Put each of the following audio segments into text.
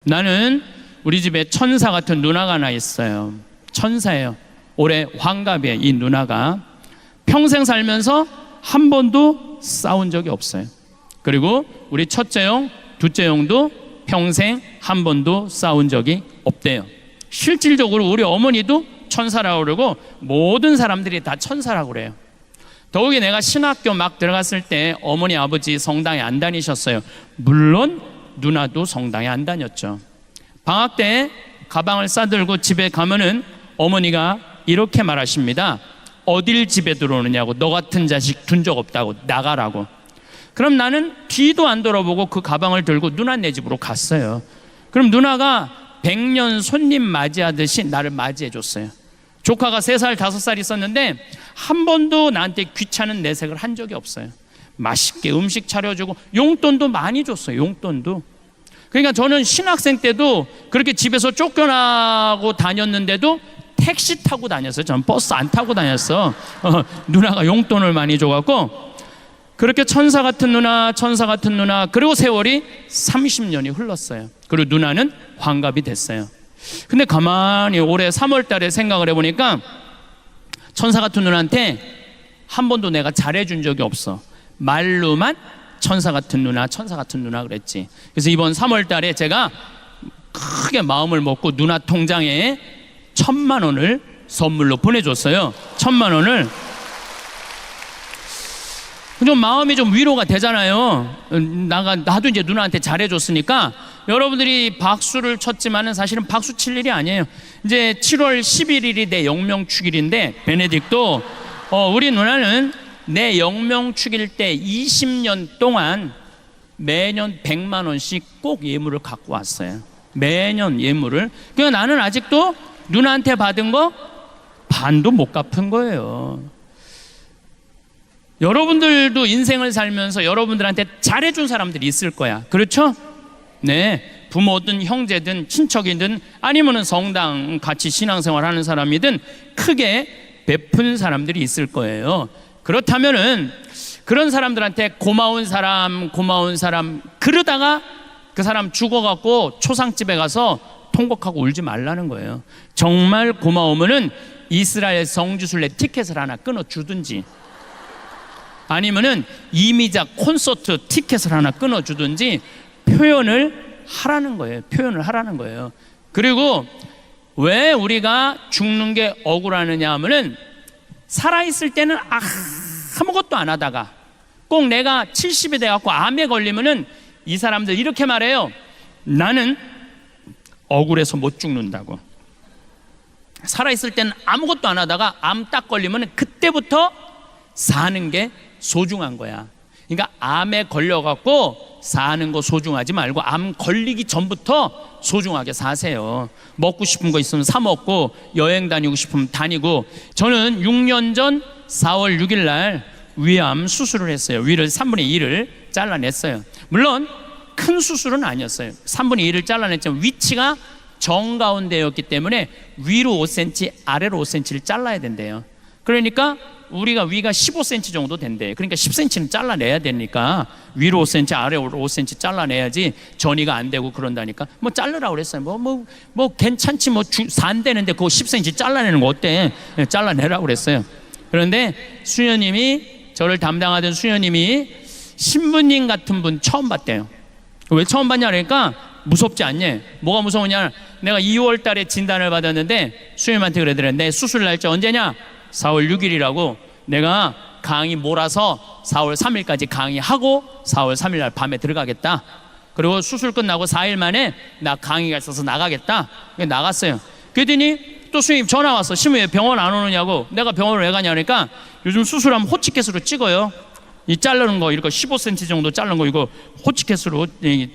나는 우리 집에 천사 같은 누나가 하나 있어요. 천사예요. 올해 환갑이에요. 이 누나가 평생 살면서 한 번도 싸운 적이 없어요. 그리고 우리 첫째 형, 둘째 형도 평생 한 번도 싸운 적이 없대요. 실질적으로 우리 어머니도 천사라고 그러고 모든 사람들이 다 천사라고 그래요. 더욱이 내가 신학교 막 들어갔을 때 어머니 아버지 성당에 안 다니셨어요. 물론 누나도 성당에 안 다녔죠. 방학 때 가방을 싸들고 집에 가면은 어머니가 이렇게 말하십니다. 어딜 집에 들어오느냐고. 너 같은 자식 둔 적 없다고. 나가라고. 그럼 나는 뒤도 안 돌아보고 그 가방을 들고 누나네 집으로 갔어요. 그럼 누나가 100년 손님 맞이하듯이 나를 맞이해 줬어요. 조카가 3살, 5살 있었는데 한 번도 나한테 귀찮은 내색을 한 적이 없어요. 맛있게 음식 차려주고 용돈도 많이 줬어요. 용돈도. 그러니까 저는 신학생 때도 그렇게 집에서 쫓겨나고 다녔는데도 택시 타고 다녔어요. 저는 버스 안 타고 다녔어. 누나가 용돈을 많이 줘갖고 그렇게 천사 같은 누나, 천사 같은 누나. 그리고 세월이 30년이 흘렀어요. 그리고 누나는 환갑이 됐어요. 근데 가만히 올해 3월 달에 생각을 해보니까 천사 같은 누나한테 한 번도 내가 잘해준 적이 없어. 말로만 천사 같은 누나, 천사 같은 누나 그랬지. 그래서 이번 3월 달에 제가 크게 마음을 먹고 누나 통장에 1,000만 원을 선물로 보내줬어요. 1,000만 원을. 좀 마음이 좀 위로가 되잖아요. 나도 이제 누나한테 잘해줬으니까. 여러분들이 박수를 쳤지만은 사실은 박수 칠 일이 아니에요. 이제 7월 11일이 내 영명축일인데 베네딕도 우리 누나는 내 영명축일 때 20년 동안 매년 100만 원씩 꼭 예물을 갖고 왔어요. 매년 예물을. 그러니까 나는 아직도 누나한테 받은 거 반도 못 갚은 거예요. 여러분들도 인생을 살면서 여러분들한테 잘해준 사람들이 있을 거야. 그렇죠? 네, 부모든 형제든 친척이든 아니면은 성당 같이 신앙생활 하는 사람이든 크게 베푼 사람들이 있을 거예요. 그렇다면은 그런 사람들한테 고마운 사람 그러다가 그 사람 죽어갖고 초상집에 가서 통곡하고 울지 말라는 거예요. 정말 고마우면은 이스라엘 성지순례 티켓을 하나 끊어주든지 아니면은 이미자 콘서트 티켓을 하나 끊어주든지 표현을 하라는 거예요. 표현을 하라는 거예요. 그리고 왜 우리가 죽는 게 억울하느냐 하면은 살아있을 때는 아무것도 안 하다가 꼭 내가 70이 돼갖고 암에 걸리면은 이 사람들 이렇게 말해요. 나는 억울해서 못 죽는다고. 살아있을 때는 아무것도 안 하다가 암 딱 걸리면은 그때부터 사는 게 소중한 거야. 그러니까 암에 걸려갖고 사는 거 소중하지 말고 암 걸리기 전부터 소중하게 사세요. 먹고 싶은 거 있으면 사 먹고 여행 다니고 싶으면 다니고. 저는 6년 전 4월 6일 날 위암 수술을 했어요. 위를 3분의 1을 잘라냈어요. 물론 큰 수술은 아니었어요. 3분의 1을 잘라냈지만 위치가 정가운데였기 때문에 위로 5cm 아래로 5cm를 잘라야 된대요. 그러니까 우리가 위가 15cm 정도 된대. 그러니까 10cm는 잘라내야 되니까 위로 5cm 아래로 5cm 잘라내야지 전이가 안 되고 그런다니까. 뭐 자르라고 그랬어요. 뭐 괜찮지 뭐 산대는데 그거 10cm 잘라내는 거 어때? 잘라내라고 그랬어요. 그런데 수녀님이, 저를 담당하던 수녀님이 신부님 같은 분 처음 봤대요. 왜 처음 봤냐 그러니까 무섭지 않냐. 뭐가 무서우냐. 내가 2월 달에 진단을 받았는데 수녀님한테 그러더래. 내 수술 날짜 언제냐? 4월 6일이라고. 내가 강의 몰아서 4월 3일까지 강의하고 4월 3일 날 밤에 들어가겠다. 그리고 수술 끝나고 4일 만에 나 강의가 있어서 나가겠다. 나갔어요. 그랬더니 또 수님 전화 왔어. 신부 왜 병원 안 오느냐고. 내가 병원을 왜 가냐 그러니까 요즘 수술하면 호치켓으로 찍어요. 이 자르는 거 이렇게 15cm 정도 자른 거 이거 호치켓으로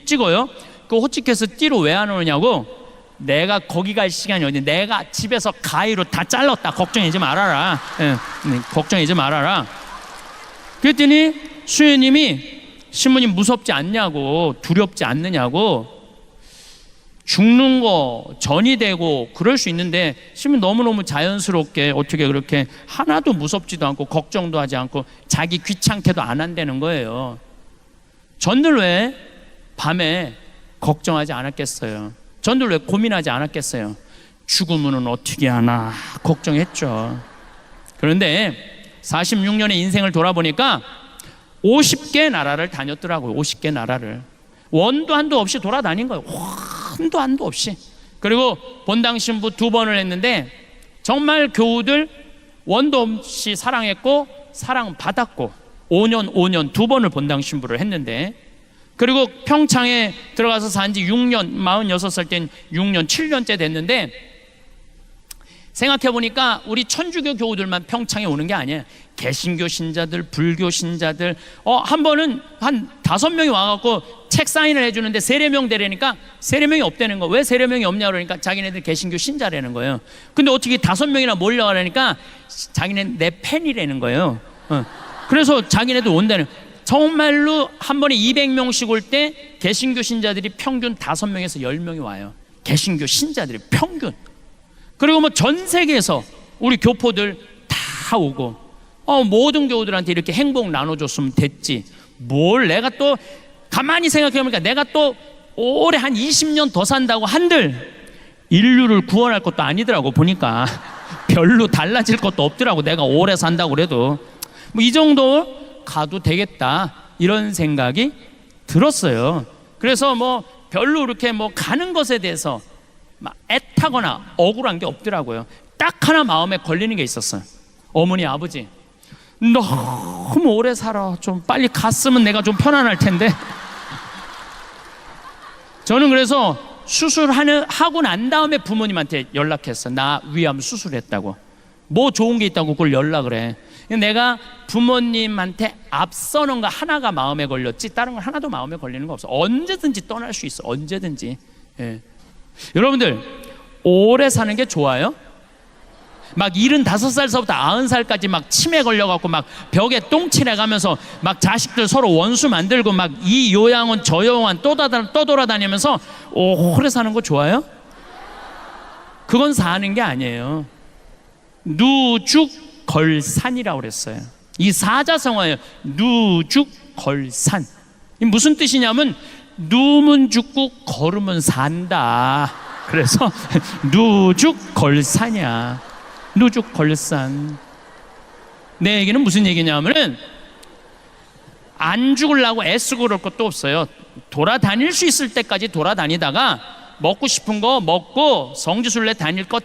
찍어요. 그 호치켓을 띠로 왜 안 오느냐고. 내가 거기 갈 시간이 어디. 내가 집에서 가위로 다 잘랐다. 걱정하지 말아라. 걱정하지 말아라. 그랬더니 수녀님이 신부님 무섭지 않냐고, 두렵지 않느냐고. 죽는 거 전이 되고 그럴 수 있는데 신부님 너무너무 자연스럽게 어떻게 그렇게 하나도 무섭지도 않고 걱정도 하지 않고 자기 귀찮게도 안 한다는 거예요. 전들 왜 밤에 걱정하지 않았겠어요? 전들 왜 고민하지 않았겠어요? 죽으면 어떻게 하나 걱정했죠. 그런데 46년의 인생을 돌아보니까 50개 나라를 다녔더라고요. 50개 나라를 원도 한도 없이 돌아다닌 거예요. 한도 한도 없이. 그리고 본당 신부 2번을 했는데 정말 교우들 원도 없이 사랑했고 사랑받았고 5년 2번을 본당 신부를 했는데, 그리고 평창에 들어가서 산지 6년, 46살 땐 6년 7년째 됐는데, 생각해보니까 우리 천주교 교우들만 평창에 오는 게 아니에요. 개신교 신자들, 불교 신자들, 한 번은 한 5명이 와갖고 책 사인을 해주는데 세례명 되려니까 세례명이 없다는 거. 왜 세례명이 없냐 그러니까 자기네들 개신교 신자라는 거예요. 근데 어떻게 5명이나 몰려가려니까 자기네는 내 팬이라는 거예요. 그래서 자기네들 온다는, 정말로 한 번에 200명씩 올 때 개신교 신자들이 평균 5명에서 10명이 와요. 개신교 신자들이 평균. 그리고 뭐 전 세계에서 우리 교포들 다 오고, 모든 교우들한테 이렇게 행복 나눠줬으면 됐지. 뭘 내가 또 가만히 생각해보니까 내가 또 올해 한 20년 더 산다고 한들 인류를 구원할 것도 아니더라고. 보니까 별로 달라질 것도 없더라고. 내가 오래 산다고 그래도 뭐 이 정도 가도 되겠다, 이런 생각이 들었어요. 그래서 뭐 별로 이렇게 뭐 가는 것에 대해서 막 애타거나 억울한 게 없더라고요. 딱 하나 마음에 걸리는 게 있었어요. 어머니 아버지 너무 오래 살아, 좀 빨리 갔으면 내가 좀 편안할 텐데. 저는 그래서 수술하고 난 다음에 부모님한테 연락했어. 나 위암 수술했다고. 뭐 좋은 게 있다고 그걸 연락을 해. 내가 부모님한테 앞서는 거 하나가 마음에 걸렸지 다른 건 하나도 마음에 걸리는 거 없어. 언제든지 떠날 수 있어. 언제든지. 예. 여러분들 오래 사는 게 좋아요? 막 75살서부터 90살까지 막 치매 걸려갖고 막 벽에 똥칠해가면서 막 자식들 서로 원수 만들고 막 이 요양원 저 요양원 떠돌아다니면서 오래 사는 거 좋아요? 그건 사는 게 아니에요. 누죽걸산이라고 그랬어요. 이 사자성어예요. 누죽걸산. 이 무슨 뜻이냐면 누면 죽고 걸으면 산다. 그래서 누죽걸산이야. 누죽걸산. 내 얘기는 무슨 얘기냐면은 안 죽으려고 애쓰고 그럴 것도 없어요. 돌아다닐 수 있을 때까지 돌아다니다가 먹고 싶은 거 먹고 성지순례 다닐 거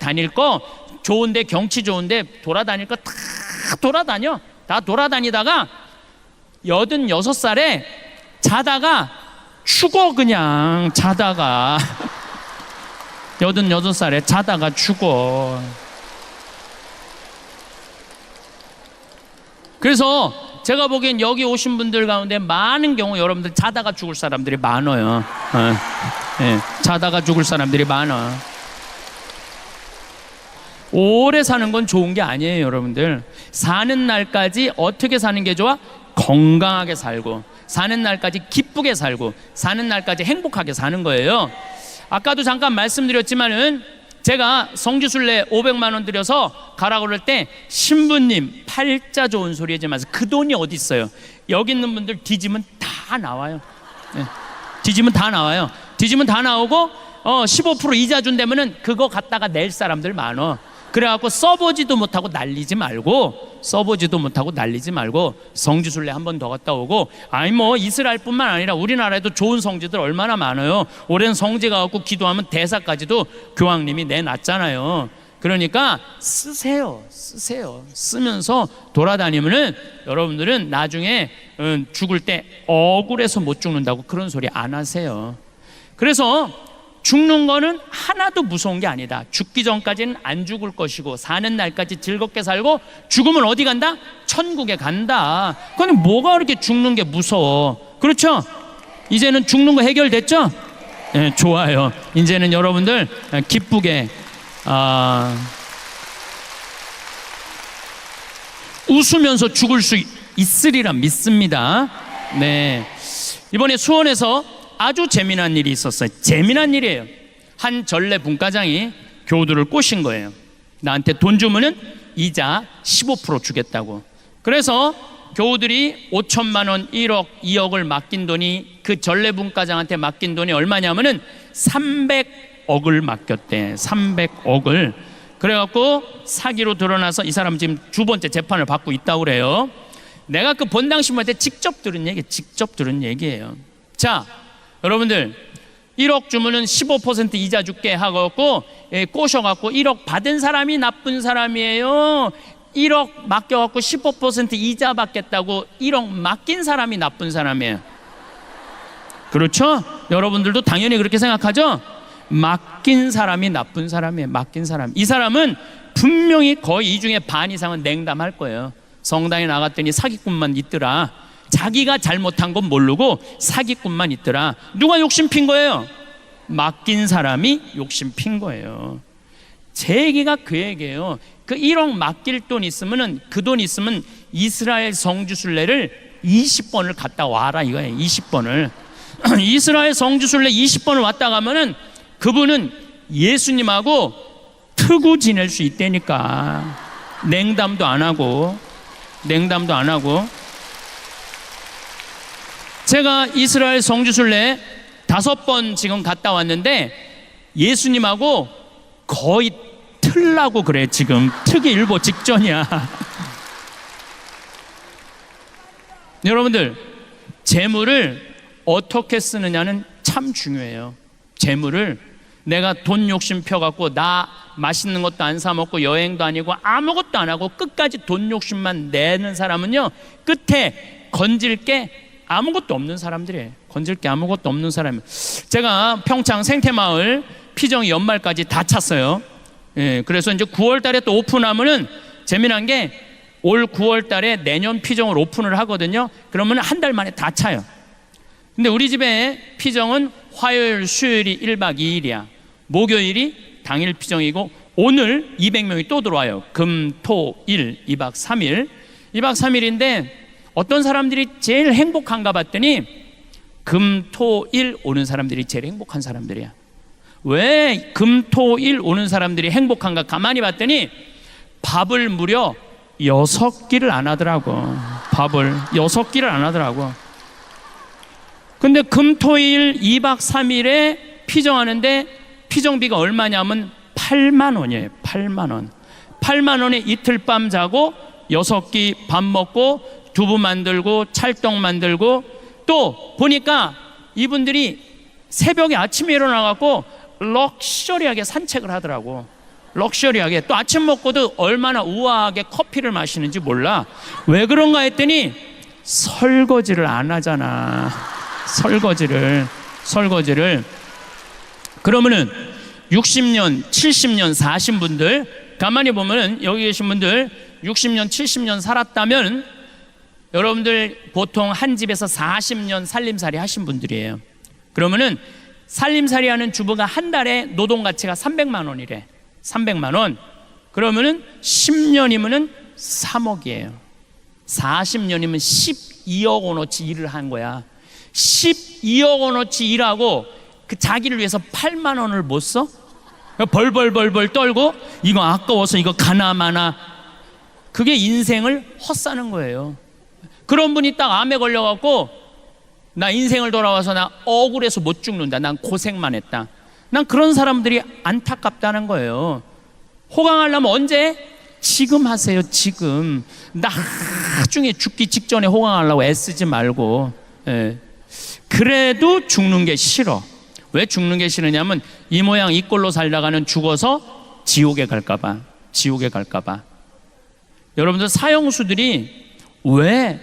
좋은데 경치 좋은데 돌아다닐 거 다 돌아다녀. 다 돌아다니다가 86살에 자다가 죽어. 그냥 자다가 86살에 자다가 죽어. 그래서 제가 보기엔 여기 오신 분들 가운데 많은 경우 여러분들 자다가 죽을 사람들이 많아요. 네, 자다가 죽을 사람들이 많아. 오래 사는 건 좋은 게 아니에요. 여러분들 사는 날까지 어떻게 사는 게 좋아? 건강하게 살고, 사는 날까지 기쁘게 살고, 사는 날까지 행복하게 사는 거예요. 아까도 잠깐 말씀드렸지만은 제가 성지순례 500만 원 들여서 가라고 그럴 때 신부님 팔자 좋은 소리 하지 마세요. 그 돈이 어디 있어요? 여기 있는 분들 뒤지면 다 나와요. 네. 뒤지면 다 나와요. 뒤지면 다 나오고 15% 이자 준다면은 그거 갖다가 낼 사람들 많어. 그래갖고 써보지도 못하고 날리지 말고 성지순례 한 번 더 갔다 오고, 아니 뭐 이스라엘뿐만 아니라 우리나라에도 좋은 성지들 얼마나 많아요. 오랜 성지 가갖고 기도하면 대사까지도 교황님이 내놨잖아요. 그러니까 쓰세요. 쓰면서 돌아다니면은 여러분들은 나중에 죽을 때 억울해서 못 죽는다고 그런 소리 안 하세요. 그래서 죽는 거는 하나도 무서운 게 아니다. 죽기 전까지는 안 죽을 것이고 사는 날까지 즐겁게 살고 죽으면 어디 간다? 천국에 간다. 그런데 뭐가 그렇게 죽는 게 무서워? 그렇죠? 이제는 죽는 거 해결됐죠? 네, 좋아요. 이제는 여러분들 기쁘게 웃으면서 죽을 수 있으리라 믿습니다. 네, 이번에 수원에서 아주 재미난 일이 있었어요. 재미난 일이에요. 한 전래 분과장이 교우들을 꼬신 거예요. 나한테 돈 주면은 이자 15% 주겠다고. 그래서 교우들이 5천만 원, 1억, 2억을 맡긴 돈이, 그 전래분과장한테 맡긴 돈이 얼마냐면은 300억을 맡겼대. 300억을. 그래갖고 사기로 드러나서 이 사람 지금 두 번째 재판을 받고 있다고 그래요. 내가 그 본당 신부한테 직접 들은 얘기예요. 자, 여러분들 1억 주면은 15% 이자 줄게 하고 꼬셔갖고 1억 받은 사람이 나쁜 사람이에요. 1억 맡겨갖고 15% 이자 받겠다고 1억 맡긴 사람이 나쁜 사람이에요. 그렇죠? 여러분들도 당연히 그렇게 생각하죠? 맡긴 사람이 나쁜 사람이에요. 맡긴 사람. 이 사람은 분명히 거의 이 중에 반 이상은 냉담할 거예요. 성당에 나갔더니 사기꾼만 있더라. 자기가 잘못한 건 모르고 사기꾼만 있더라. 누가 욕심 핀 거예요? 맡긴 사람이 욕심 핀 거예요. 제 얘기가 그 얘기예요. 그 1억 맡길 돈 있으면은, 그 돈 있으면 이스라엘 성지순례를 20번을 갔다 와라 이거예요. 20번을. 이스라엘 성지순례 20번을 왔다 가면은 그분은 예수님하고 트고 지낼 수 있다니까. 냉담도 안 하고. 제가 이스라엘 성지순례 5번 지금 갔다 왔는데 예수님하고 거의 틀라고 그래. 지금 트기 일보 직전이야. 여러분들, 재물을 어떻게 쓰느냐는 참 중요해요. 재물을 내가 돈 욕심 펴갖고 나 맛있는 것도 안 사 먹고 여행도 아니고 아무것도 안 하고 끝까지 돈 욕심만 내는 사람은요, 끝에 건질 게 아무것도 없는 사람들이에요. 건질 게 아무것도 없는 사람이에요. 제가 평창 생태마을 피정이 연말까지 다 찼어요. 예, 그래서 이제 9월 달에 또 오픈하면은 재미난 게 올 9월 달에 내년 피정을 오픈을 하거든요. 그러면 한 달 만에 다 차요. 근데 우리 집에 피정은 화요일, 수요일이 1박 2일이야. 목요일이 당일 피정이고 오늘 200명이 또 들어와요. 금, 토, 일, 2박 3일. 2박 3일인데 어떤 사람들이 제일 행복한가 봤더니 금, 토, 일 오는 사람들이 제일 행복한 사람들이야. 왜 금, 토, 일 오는 사람들이 행복한가 가만히 봤더니 밥을 무려 6끼를 안 하더라고. 밥을 6끼를 안 하더라고. 근데 금, 토, 일 2박 3일에 피정하는데 피정비가 얼마냐면 8만 원이에요. 8만 원. 8만 원에 이틀 밤 자고 6끼 밥 먹고 두부 만들고 찰떡 만들고, 또 보니까 이분들이 새벽에 아침에 일어나갖고 럭셔리하게 산책을 하더라고. 럭셔리하게. 또 아침 먹고도 얼마나 우아하게 커피를 마시는지 몰라. 왜 그런가 했더니 설거지를 안 하잖아. 설거지를. 그러면은 60년, 70년 사신 분들, 가만히 보면은 여기 계신 분들 60년, 70년 살았다면 여러분들 보통 한 집에서 40년 살림살이 하신 분들이에요. 그러면은 살림살이 하는 주부가 한 달에 노동 가치가 300만 원이래. 300만 원. 그러면은 10년이면은 3억이에요. 40년이면 12억 원어치 일을 한 거야. 12억 원어치 일하고 그 자기를 위해서 8만 원을 못 써? 벌벌 떨고 이거 아까워서 이거 가나마나. 그게 인생을 헛사는 거예요. 그런 분이 딱 암에 걸려갖고 나 인생을 돌아와서 나 억울해서 못 죽는다. 난 고생만 했다. 난 그런 사람들이 안타깝다는 거예요. 호강하려면 언제? 지금 하세요. 지금. 나중에 죽기 직전에 호강하려고 애쓰지 말고. 예. 그래도 죽는 게 싫어. 왜 죽는 게 싫으냐면 이 모양 이 꼴로 살다가는 죽어서 지옥에 갈까봐. 여러분들 사형수들이 왜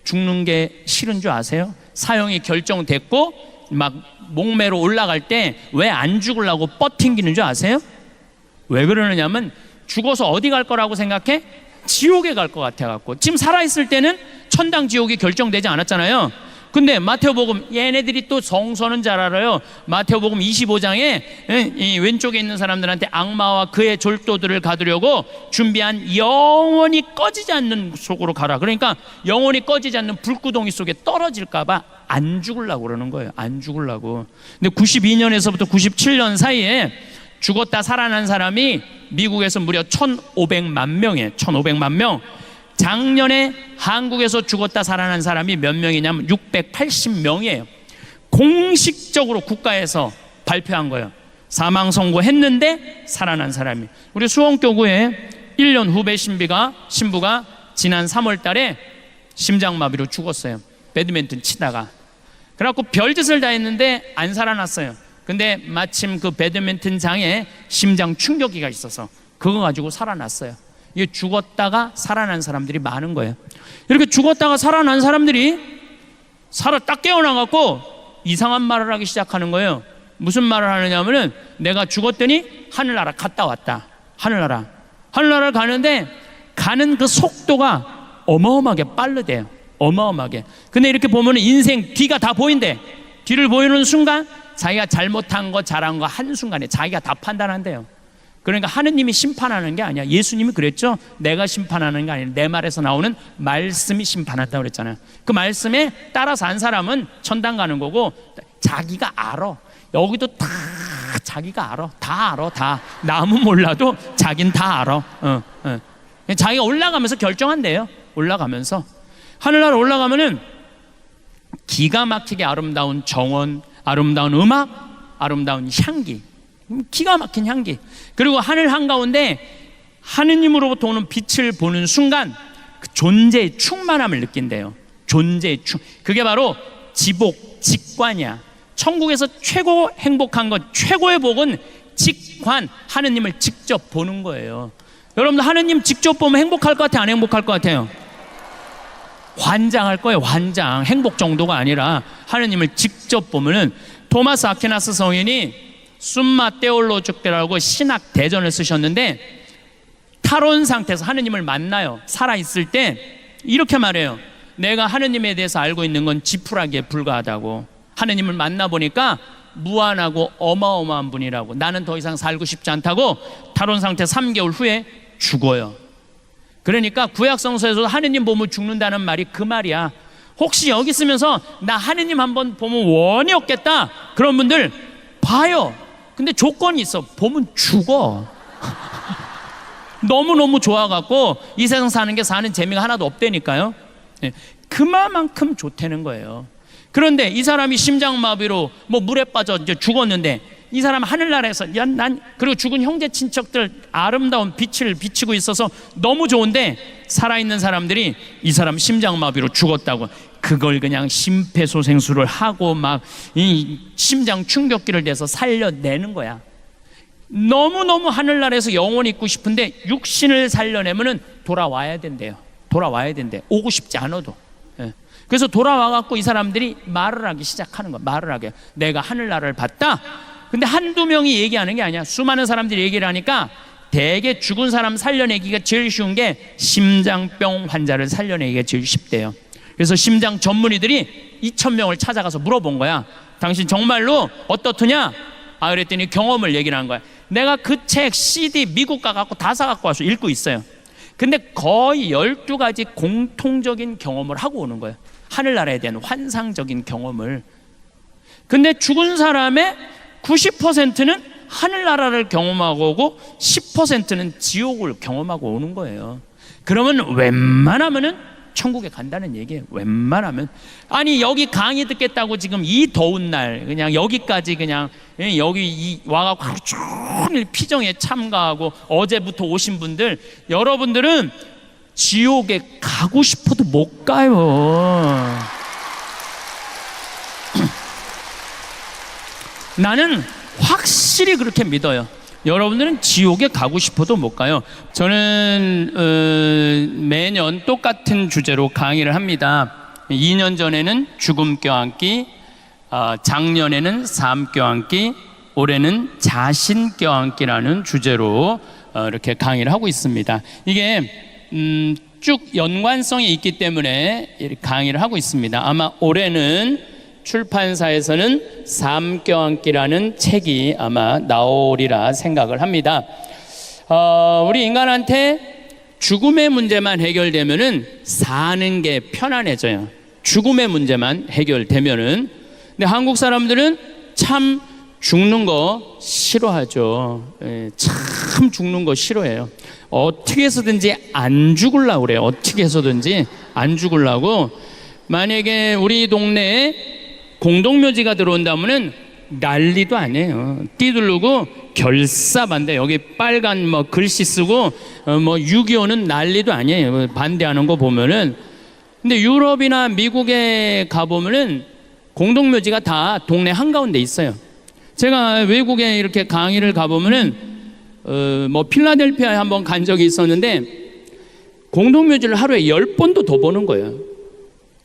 죽는 게 싫은 줄 아세요? 사형이 결정됐고 막 목매로 올라갈 때 왜 안 죽으려고 뻗팅기는 줄 아세요? 왜 그러느냐면 죽어서 어디 갈 거라고 생각해? 지옥에 갈 것 같아갖고. 지금 살아있을 때는 천당 지옥이 결정되지 않았잖아요. 근데 마태복음, 얘네들이 또 성서는 잘 알아요. 마태복음 25장에 이 왼쪽에 있는 사람들한테 악마와 그의 졸도들을 가두려고 준비한 영원히 꺼지지 않는 속으로 가라. 그러니까 영원히 꺼지지 않는 불구덩이 속에 떨어질까봐 안 죽으려고 그러는 거예요. 안 죽으려고. 근데 92년에서부터 97년 사이에 죽었다 살아난 사람이 미국에서 무려 1,500만 명이에요. 1,500만 명. 작년에 한국에서 죽었다 살아난 사람이 몇 명이냐면 680명이에요. 공식적으로 국가에서 발표한 거예요. 사망 선고했는데 살아난 사람이. 우리 수원교구에 1년 후배 신부가 지난 3월 달에 심장마비로 죽었어요. 배드민턴 치다가. 그래갖고 별짓을 다 했는데 안 살아났어요. 근데 마침 그 배드민턴장에 심장 충격기가 있어서 그거 가지고 살아났어요. 이게 죽었다가 살아난 사람들이 많은 거예요. 이렇게 죽었다가 살아난 사람들이 살아 딱 깨어나갖고 이상한 말을 하기 시작하는 거예요. 무슨 말을 하느냐면은 내가 죽었더니 하늘나라 갔다 왔다. 하늘나라를 가는데 가는 그 속도가 어마어마하게 빠르대요. 어마어마하게. 근데 이렇게 보면은 인생 뒤가 다 보인대. 뒤를 보이는 순간 자기가 잘못한 거 잘한 거 한순간에 자기가 다 판단한대요. 그러니까 하느님이 심판하는 게 아니야. 예수님이 그랬죠. 내가 심판하는 게 아니라 내 말에서 나오는 말씀이 심판한다고 그랬잖아요. 그 말씀에 따라서 한 사람은 천당 가는 거고 자기가 알아. 여기도 다 자기가 알아. 다 알아. 다. 남은 몰라도 자긴 다 알아. 자기가 올라가면서 결정한대요. 올라가면서. 하늘나라 올라가면은 기가 막히게 아름다운 정원, 아름다운 음악, 아름다운 향기, 기가 막힌 향기. 그리고 하늘 한가운데 하느님으로부터 오는 빛을 보는 순간 그 존재의 충만함을 느낀대요. 존재의 그게 바로 지복, 직관이야. 천국에서 최고 행복한 것, 최고의 복은 직관, 하느님을 직접 보는 거예요. 여러분들 하느님 직접 보면 행복할 것 같아요? 안 행복할 것 같아요? 환장할 거예요. 환장. 행복 정도가 아니라 하느님을 직접 보면은. 토마스 아퀴나스 성인이 숨마 테올로족이라고 신학 대전을 쓰셨는데 탈원 상태에서 하느님을 만나요. 살아있을 때 이렇게 말해요. 내가 하느님에 대해서 알고 있는 건 지푸라기에 불과하다고. 하느님을 만나보니까 무한하고 어마어마한 분이라고. 나는 더 이상 살고 싶지 않다고 탈원 상태 3개월 후에 죽어요. 그러니까 구약성서에서 하느님 보면 죽는다는 말이 그 말이야. 혹시 여기 있으면서 나 하느님 한번 보면 원이 없겠다 그런 분들 봐요. 근데 조건이 있어. 보면 죽어. 너무너무 좋아갖고 이 세상 사는 게 사는 재미가 하나도 없다니까요. 그만큼 좋다는 거예요. 그런데 이 사람이 심장마비로 뭐 물에 빠져 이제 죽었는데 이 사람 하늘나라에서 그리고 죽은 형제 친척들 아름다운 빛을 비치고 있어서 너무 좋은데 살아있는 사람들이 이 사람 심장마비로 죽었다고 그걸 그냥 심폐소생술을 하고 막 이 심장 충격기를 대서 살려내는 거야. 너무너무 하늘나라에서 영원히 있고 싶은데 육신을 살려내면은 돌아와야 된대요. 돌아와야 된대. 오고 싶지 않아도. 그래서 돌아와갖고 이 사람들이 말을 하기 시작하는 거야. 말을 하게. 내가 하늘나라를 봤다. 근데 한두 명이 얘기하는 게 아니야. 수많은 사람들이 얘기를 하니까 대개 죽은 사람 살려내기가 제일 쉬운 게 심장병 환자를 살려내기가 제일 쉽대요. 그래서 심장 전문의들이 2,000명을 찾아가서 물어본 거야. 당신 정말로 어떻더냐? 그랬더니 경험을 얘기를 한 거야. 내가 그 책 CD 미국 가갖고 다 사갖고 와서 읽고 있어요. 근데 거의 12가지 공통적인 경험을 하고 오는 거예요. 하늘나라에 대한 환상적인 경험을. 근데 죽은 사람의 90%는 하늘나라를 경험하고 오고 10%는 지옥을 경험하고 오는 거예요. 그러면 웬만하면은 천국에 간다는 얘기예요. 웬만하면. 아니 여기 강의 듣겠다고 지금 이 더운 날 그냥 여기까지 그냥 여기 와갖고 하루 종일 피정에 참가하고 어제부터 오신 분들, 여러분들은 지옥에 가고 싶어도 못 가요. 나는 확실히 그렇게 믿어요. 여러분들은 지옥에 가고 싶어도 못 가요. 저는 매년 똑같은 주제로 강의를 합니다. 2년 전에는 죽음 껴안기, 작년에는 삶 껴안기, 올해는 자신 껴안기라는 주제로 이렇게 강의를 하고 있습니다. 이게 쭉 연관성이 있기 때문에 이렇게 강의를 하고 있습니다. 아마 올해는 출판사에서는 삶 껴안기라는 책이 아마 나오리라 생각을 합니다. 우리 인간한테 죽음의 문제만 해결되면은 사는 게 편안해져요. 죽음의 문제만 해결되면은. 근데 한국 사람들은 참 죽는 거 싫어하죠. 참 죽는 거 싫어해요. 어떻게 해서든지 안 죽으려고 그래요. 어떻게 해서든지 안 죽으려고. 만약에 우리 동네에 공동묘지가 들어온다면은 난리도 아니에요. 띠두르고 결사반대. 여기 빨간 뭐 글씨 쓰고 6.25는 난리도 아니에요. 반대하는 거 보면은. 근데 유럽이나 미국에 가보면은 공동묘지가 다 동네 한가운데 있어요. 제가 외국에 이렇게 강의를 가보면은 필라델피아에 한번 간 적이 있었는데 공동묘지를 하루에 10번도 더 보는 거예요.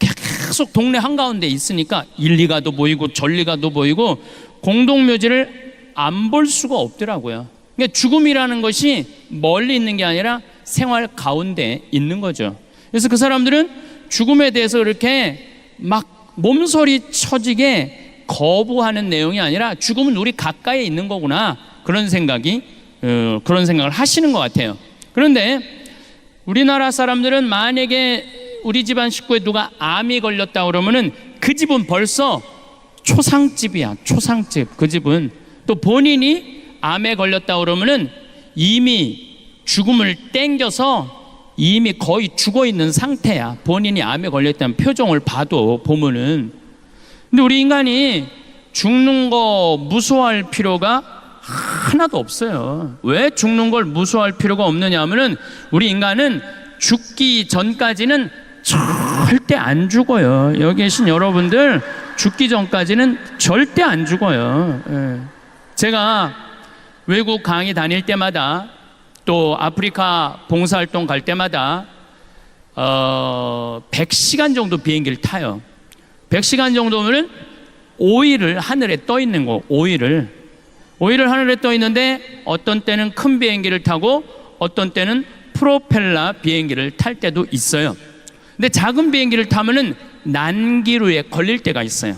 계속 동네 한가운데 있으니까 일리가도 보이고 전리가도 보이고 공동묘지를 안 볼 수가 없더라고요. 그러니까 죽음이라는 것이 멀리 있는 게 아니라 생활 가운데 있는 거죠. 그래서 그 사람들은 죽음에 대해서 이렇게 막 몸서리 쳐지게 거부하는 내용이 아니라 죽음은 우리 가까이에 있는 거구나, 그런 생각을 하시는 것 같아요. 그런데 우리나라 사람들은 만약에 우리 집안 식구에 누가 암이 걸렸다 그러면은 그 집은 벌써 초상집이야. 초상집. 그 집은 또 본인이 암에 걸렸다 그러면은 이미 죽음을 땡겨서 이미 거의 죽어 있는 상태야. 본인이 암에 걸렸다는 표정을 봐도 보면은. 근데 우리 인간이 죽는 거 무서워할 필요가 하나도 없어요. 왜 죽는 걸 무서워할 필요가 없느냐 하면은 우리 인간은 죽기 전까지는 절대 안 죽어요. 여기 계신 여러분들 죽기 전까지는 절대 안 죽어요. 제가 외국 강의 다닐 때마다 또 아프리카 봉사활동 갈 때마다 100시간 정도 비행기를 타요. 100시간 정도면 5일을 하늘에 떠 있는 거. 5일을 하늘에 떠 있는데 어떤 때는 큰 비행기를 타고 어떤 때는 프로펠러 비행기를 탈 때도 있어요. 근데 작은 비행기를 타면은 난기류에 걸릴 때가 있어요.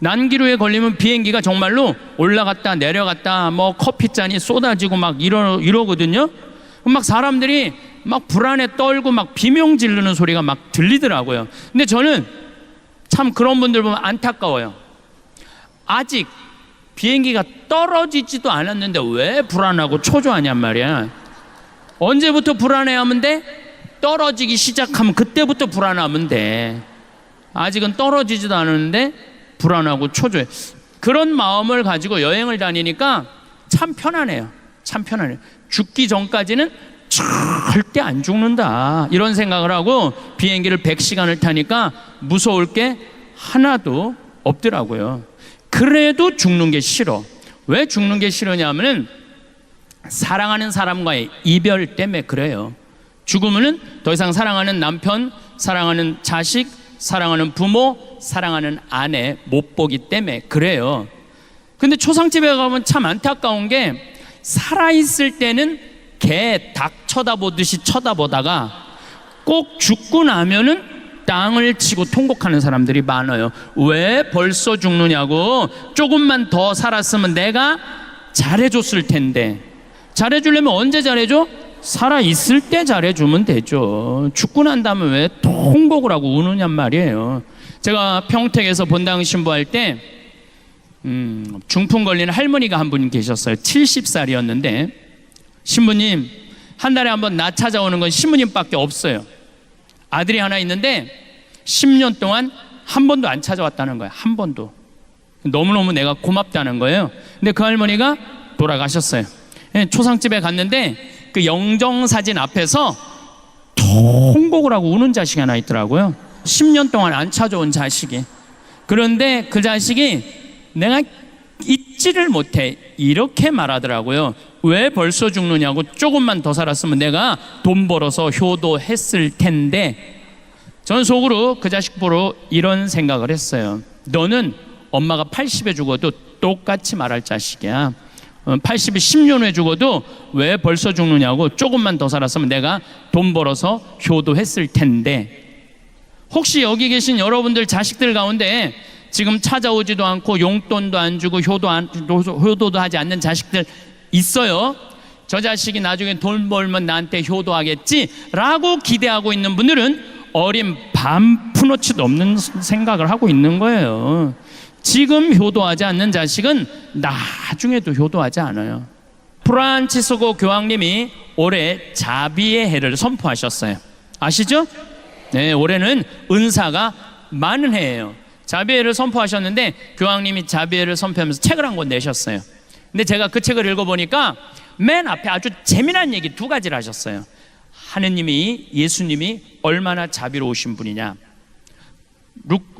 난기류에 걸리면 비행기가 정말로 올라갔다 내려갔다 커피잔이 쏟아지고 막 이러거든요. 막 사람들이 막 불안에 떨고 막 비명 지르는 소리가 막 들리더라고요. 근데 저는 참 그런 분들 보면 안타까워요. 아직 비행기가 떨어지지도 않았는데 왜 불안하고 초조하냔 말이야. 언제부터 불안해하면 돼? 떨어지기 시작하면 그때부터 불안하면 돼. 아직은 떨어지지도 않았는데 불안하고 초조해. 그런 마음을 가지고 여행을 다니니까 참 편안해요. 참 편안해요. 죽기 전까지는 절대 안 죽는다, 이런 생각을 하고 비행기를 100시간을 타니까 무서울 게 하나도 없더라고요. 그래도 죽는 게 싫어. 왜 죽는 게 싫으냐면은 사랑하는 사람과의 이별 때문에 그래요. 죽으면은 더 이상 사랑하는 남편, 사랑하는 자식, 사랑하는 부모, 사랑하는 아내 못 보기 때문에 그래요. 근데 초상집에 가면 참 안타까운 게 살아있을 때는 개, 닭 쳐다보듯이 쳐다보다가 꼭 죽고 나면은 땅을 치고 통곡하는 사람들이 많아요. 왜 벌써 죽느냐고. 조금만 더 살았으면 내가 잘해줬을 텐데. 잘해주려면 언제 잘해줘? 살아있을 때 잘해주면 되죠. 죽고 난 다음에 왜 통곡을 하고 우느냔 말이에요. 제가 평택에서 본당 신부할 때 중풍 걸린 할머니가 한 분 계셨어요. 70살이었는데 신부님, 한 달에 한 번 나 찾아오는 건 신부님밖에 없어요. 아들이 하나 있는데 10년 동안 한 번도 안 찾아왔다는 거예요. 한 번도. 너무너무 내가 고맙다는 거예요. 근데 그 할머니가 돌아가셨어요. 초상집에 갔는데 그 영정사진 앞에서 통곡을 하고 우는 자식이 하나 있더라고요. 10년 동안 안 찾아온 자식이. 그런데 그 자식이 내가 잊지를 못해, 이렇게 말하더라고요. 왜 벌써 죽느냐고. 조금만 더 살았으면 내가 돈 벌어서 효도했을 텐데. 저는 속으로 그 자식 보러 이런 생각을 했어요. 너는 엄마가 80에 죽어도 똑같이 말할 자식이야. 80이 10년 후에 죽어도 왜 벌써 죽느냐고. 조금만 더 살았으면 내가 돈 벌어서 효도했을 텐데. 혹시 여기 계신 여러분들 자식들 가운데 지금 찾아오지도 않고 용돈도 안 주고 효도도 하지 않는 자식들 있어요? 저 자식이 나중에 돈 벌면 나한테 효도하겠지 라고 기대하고 있는 분들은 어린 반푼어치도 없는 생각을 하고 있는 거예요. 지금 효도하지 않는 자식은 나중에도 효도하지 않아요. 프란치스코 교황님이 올해 자비의 해를 선포하셨어요. 아시죠? 네, 올해는 은사가 많은 해예요. 자비해를 선포하셨는데 교황님이 자비해를 선포하면서 책을 한 권 내셨어요. 근데 제가 그 책을 읽어보니까 맨 앞에 아주 재미난 얘기 두 가지를 하셨어요. 하느님이, 예수님이 얼마나 자비로우신 분이냐.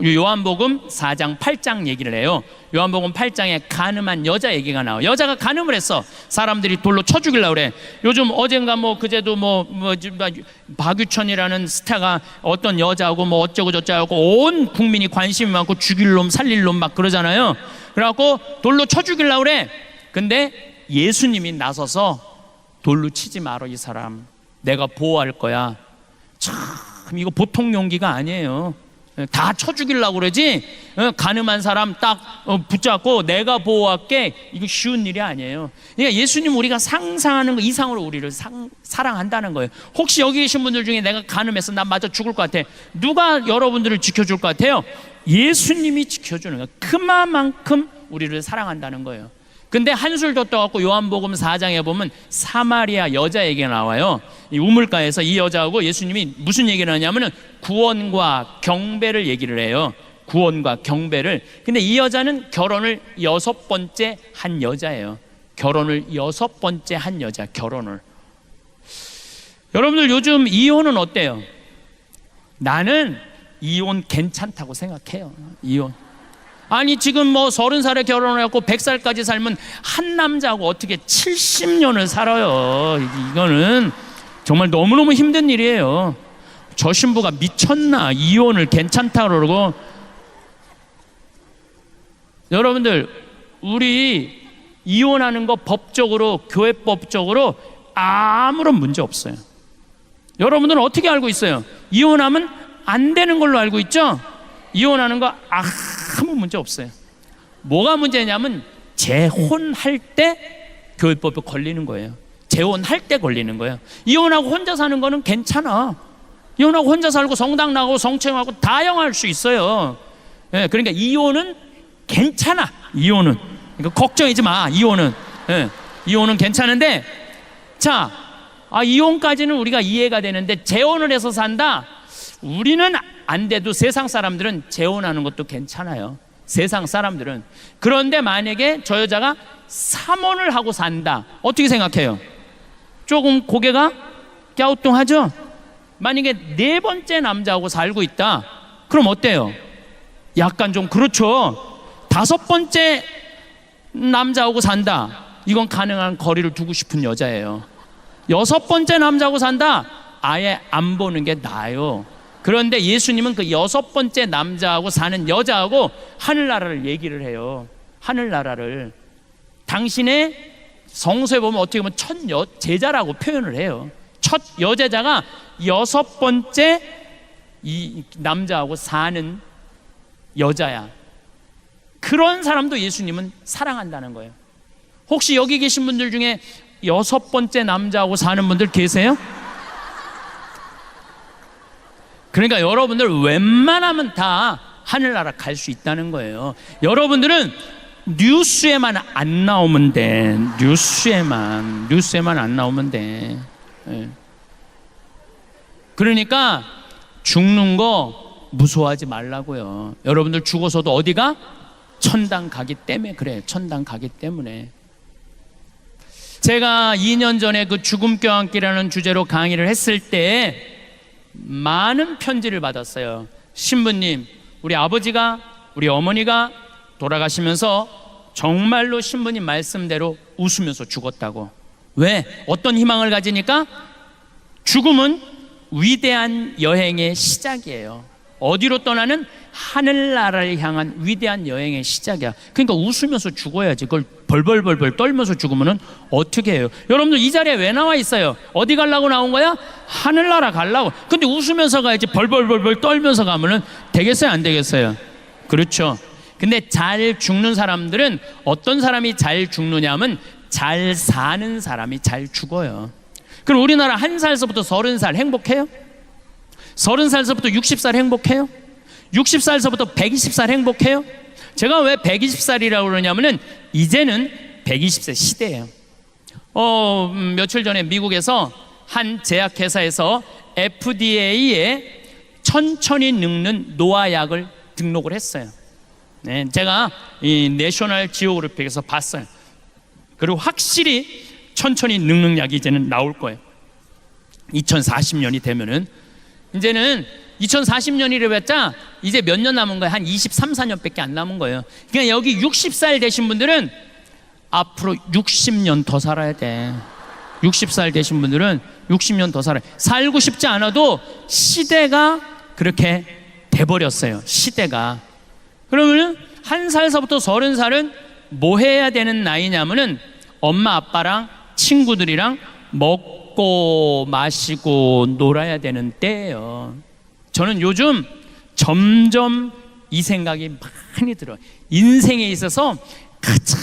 요한복음 4장 8장 얘기를 해요. 요한복음 8장에 간음한 여자 얘기가 나와요. 여자가 간음을 했어. 사람들이 돌로 쳐 죽이려고 그래. 요즘 어젠가 그제도 박유천이라는 스타가 어떤 여자하고 어쩌고 저쩌고 온 국민이 관심이 많고 죽일 놈 살릴 놈 막 그러잖아요. 그래갖고 돌로 쳐 죽이려고 그래. 근데 예수님이 나서서 돌로 치지 마라, 이 사람. 내가 보호할 거야. 참 이거 보통 용기가 아니에요. 다 쳐 죽이려고 그러지. 가늠한 사람 딱 붙잡고 내가 보호할게. 이거 쉬운 일이 아니에요. 그러니까 예수님 우리가 상상하는 거 이상으로 우리를 사랑한다는 거예요. 혹시 여기 계신 분들 중에 내가 가늠해서 난 맞아 죽을 것 같아. 누가 여러분들을 지켜줄 것 같아요? 예수님이 지켜주는 거예요. 그만큼 우리를 사랑한다는 거예요. 근데 한술 더 떠갖고 요한복음 4장에 보면 사마리아 여자 얘기가 나와요. 이 우물가에서 이 여자하고 예수님이 무슨 얘기를 하냐면은 구원과 경배를 얘기를 해요. 구원과 경배를. 근데 이 여자는 결혼을 6번째 한 여자예요. 결혼을 6번째 한 여자, 결혼을. 여러분들 요즘 이혼은 어때요? 나는 이혼 괜찮다고 생각해요. 이혼. 아니 지금 30살에 결혼을 했고 100살까지 살면 한 남자하고 어떻게 70년을 살아요. 이거는 정말 너무너무 힘든 일이에요. 저 신부가 미쳤나? 이혼을 괜찮다 그러고. 여러분들 우리 이혼하는 거 법적으로, 교회법적으로 아무런 문제 없어요. 여러분들은 어떻게 알고 있어요? 이혼하면 안 되는 걸로 알고 있죠? 이혼하는 거 아무 문제 없어요. 뭐가 문제냐면 재혼할 때 교회법에 걸리는 거예요. 재혼할 때 걸리는 거예요. 이혼하고 혼자 사는 거는 괜찮아. 이혼하고 혼자 살고 성당 나가고 성추행하고 다 영할 수 있어요. 예, 그러니까 이혼은 괜찮아. 이혼은 그러니까 걱정하지 마. 이혼은 이혼은 괜찮은데, 자, 이혼까지는 우리가 이해가 되는데 재혼을 해서 산다. 우리는 안 돼도 세상 사람들은 재혼하는 것도 괜찮아요. 세상 사람들은. 그런데 만약에 저 여자가 3혼을 하고 산다. 어떻게 생각해요? 조금 고개가 갸우뚱하죠? 만약에 4번째 남자하고 살고 있다. 그럼 어때요? 약간 좀 그렇죠. 5번째 남자하고 산다. 이건 가능한 거리를 두고 싶은 여자예요. 6번째 남자하고 산다. 아예 안 보는 게 나아요. 그런데 예수님은 그 6번째 남자하고 사는 여자하고 하늘나라를 얘기를 해요. 하늘나라를. 당신의 성서에 보면 어떻게 보면 첫 제자라고 표현을 해요. 첫 여제자가 6번째 이 남자하고 사는 여자야. 그런 사람도 예수님은 사랑한다는 거예요. 혹시 여기 계신 분들 중에 6번째 남자하고 사는 분들 계세요? 그러니까 여러분들 웬만하면 다 하늘나라 갈 수 있다는 거예요. 여러분들은 뉴스에만 안 나오면 돼. 뉴스에만 안 나오면 돼. 그러니까 죽는 거 무서워하지 말라고요. 여러분들 죽어서도 어디가? 천당 가기 때문에 그래. 천당 가기 때문에. 제가 2년 전에 그 죽음 껴안기라는 주제로 강의를 했을 때 많은 편지를 받았어요. 신부님, 우리 아버지가, 우리 어머니가 돌아가시면서 정말로 신부님 말씀대로 웃으면서 죽었다고. 왜? 어떤 희망을 가지니까? 죽음은 위대한 여행의 시작이에요. 어디로 떠나는? 하늘나라를 향한 위대한 여행의 시작이야. 그러니까 웃으면서 죽어야지. 그걸 벌벌벌벌 떨면서 죽으면 어떻게 해요? 여러분들 이 자리에 왜 나와 있어요? 어디 가려고 나온 거야? 하늘나라 가려고. 근데 웃으면서 가야지. 벌벌벌벌 떨면서 가면은 되겠어요? 안 되겠어요? 그렇죠. 근데 잘 죽는 사람들은 어떤 사람이 잘 죽느냐면 잘 사는 사람이 잘 죽어요. 그럼 우리나라 1살서부터 30살 행복해요? 30살서부터 60살 행복해요? 60살서부터 120살 행복해요? 제가 왜 120살이라고 그러냐면은 이제는 120세 시대예요. 며칠 전에 미국에서 한 제약회사에서 FDA에 천천히 늙는 노화약을 등록을 했어요. 네, 제가 이 내셔널 지오그래픽에서 봤어요. 그리고 확실히 천천히 늙는 약이 이제는 나올 거예요. 2040년이 되면은, 이제는 2040년이래 봤자 이제 몇 년 남은 거예요? 한 23, 4년밖에 안 남은 거예요. 그러니까 여기 60살 되신 분들은 앞으로 60년 더 살아야 돼. 60살 되신 분들은 60년 더 살아요. 살고 싶지 않아도 시대가 그렇게 돼버렸어요. 시대가. 그러면은 1살서부터 30살은 뭐 해야 되는 나이냐면은 엄마 아빠랑 친구들이랑 먹고 마시고 놀아야 되는 때예요. 저는 요즘 점점 이 생각이 많이 들어요. 인생에 있어서 가장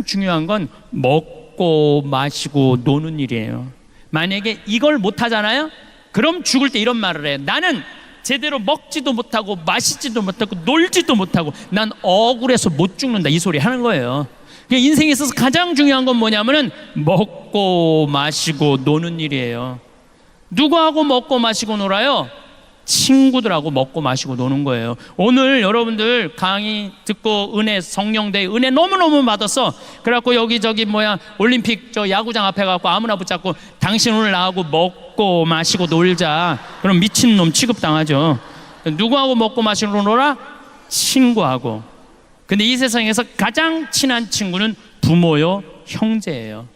중요한 건 먹고 마시고 노는 일이에요. 만약에 이걸 못하잖아요? 그럼 죽을 때 이런 말을 해요. 나는 제대로 먹지도 못하고 마시지도 못하고 놀지도 못하고 난 억울해서 못 죽는다, 이 소리 하는 거예요. 인생에 있어서 가장 중요한 건 뭐냐면은 먹고 마시고 노는 일이에요. 누구하고 먹고 마시고 놀아요? 친구들하고 먹고 마시고 노는 거예요. 오늘 여러분들 강의 듣고 은혜, 성령대 은혜 너무너무 받았어. 그래갖고 여기저기 올림픽 저 야구장 앞에 가고 아무나 붙잡고 당신 오늘 나하고 먹고 마시고 놀자, 그럼 미친놈 취급당하죠. 누구하고 먹고 마시고 놀아? 친구하고. 근데 이 세상에서 가장 친한 친구는 부모요, 형제예요.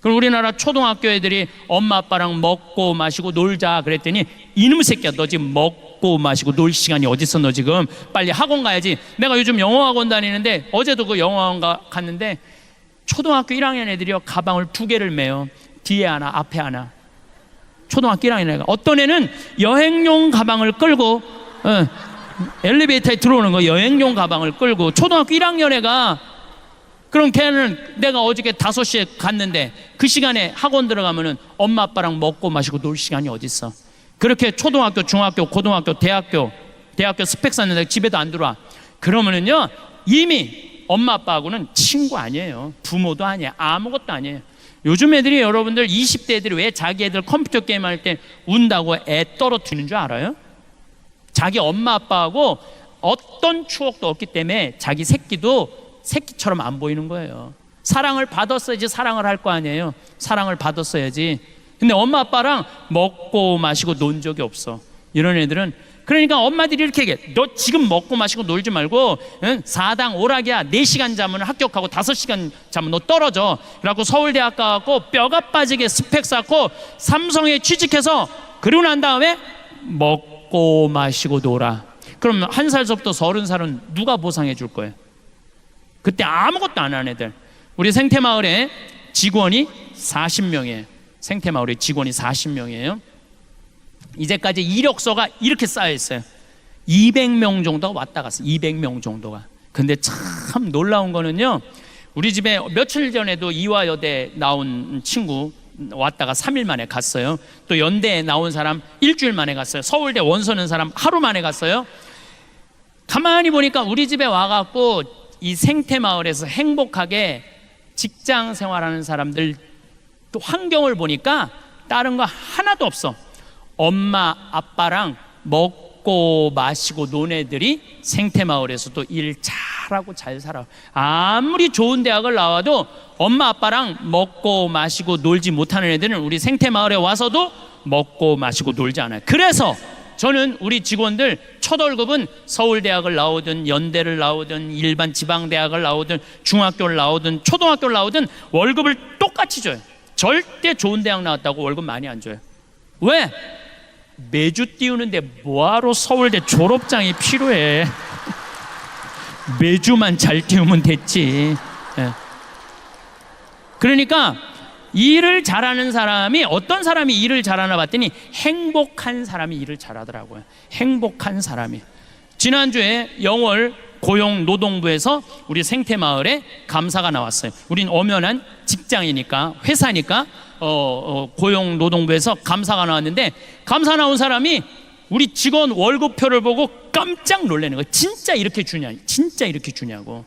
그럼 우리나라 초등학교 애들이 엄마 아빠랑 먹고 마시고 놀자 그랬더니 이놈 새끼야, 너 지금 먹고 마시고 놀 시간이 어딨어? 너 지금 빨리 학원 가야지. 내가 요즘 영어학원 다니는데 어제도 그 영어학원 갔는데 초등학교 1학년 애들이요, 가방을 2개를 메요. 뒤에 하나 앞에 하나. 초등학교 1학년 애가, 어떤 애는 여행용 가방을 끌고 엘리베이터에 들어오는 거, 여행용 가방을 끌고. 초등학교 1학년 애가, 그럼 걔는 내가 어저께 5시에 갔는데 그 시간에 학원 들어가면은 엄마 아빠랑 먹고 마시고 놀 시간이 어딨어? 그렇게 초등학교, 중학교, 고등학교, 대학교 스펙 쌓는데 집에도 안 들어와. 그러면은요, 이미 엄마 아빠하고는 친구 아니에요. 부모도 아니에요. 아무것도 아니에요. 요즘 애들이, 여러분들 20대 애들이 왜 자기 애들 컴퓨터 게임 할 때 운다고 애 떨어뜨리는 줄 알아요? 자기 엄마 아빠하고 어떤 추억도 없기 때문에 자기 새끼도 새끼처럼 안 보이는 거예요. 사랑을 받았어야지 사랑을 할 거 아니에요. 사랑을 받았어야지. 근데 엄마 아빠랑 먹고 마시고 논 적이 없어, 이런 애들은. 그러니까 엄마들이 이렇게 얘기해. 너 지금 먹고 마시고 놀지 말고 4당 오락이야. 4시간 자면 합격하고 5시간 자면 너 떨어져. 그래갖고 서울대학 가갖고 뼈가 빠지게 스펙 쌓고 삼성에 취직해서, 그러고 난 다음에 먹고 마시고 놀아. 그럼 1살서부터 30살은 누가 보상해 줄 거예요? 그때 아무것도 안 하는 애들. 우리 생태마을에 직원이 40명이에요. 생태마을에 직원이 40명이에요. 이제까지 이력서가 이렇게 쌓여 있어요. 200명 정도가 왔다 갔어요. 200명 정도가. 근데 참 놀라운 거는요, 우리 집에 며칠 전에도 이화여대 나온 친구 왔다가 3일 만에 갔어요. 또 연대에 나온 사람 일주일 만에 갔어요. 서울대 원서는 사람 하루 만에 갔어요. 가만히 보니까 우리 집에 와갖고 이 생태마을에서 행복하게 직장 생활하는 사람들 또 환경을 보니까 다른 거 하나도 없어. 엄마 아빠랑 먹고 마시고 논 애들이 생태마을에서도 일 잘하고 잘 살아. 아무리 좋은 대학을 나와도 엄마 아빠랑 먹고 마시고 놀지 못하는 애들은 우리 생태마을에 와서도 먹고 마시고 놀지 않아요. 그래서 저는 우리 직원들 첫 월급은 서울대학을 나오든 연대를 나오든 일반 지방대학을 나오든 중학교를 나오든 초등학교를 나오든 월급을 똑같이 줘요. 절대 좋은 대학 나왔다고 월급 많이 안 줘요. 왜? 매주 띄우는데 뭐하러 서울대 졸업장이 필요해. 매주만 잘 띄우면 됐지. 그러니까 일을 잘하는 사람이, 어떤 사람이 일을 잘하나 봤더니 행복한 사람이 일을 잘하더라고요. 행복한 사람이. 지난주에 영월 고용노동부에서 우리 생태마을에 감사가 나왔어요. 우린 엄연한 직장이니까, 회사니까 고용노동부에서 감사가 나왔는데, 감사 나온 사람이 우리 직원 월급표를 보고 깜짝 놀라는 거예요. 진짜 이렇게 주냐? 진짜 이렇게 주냐고.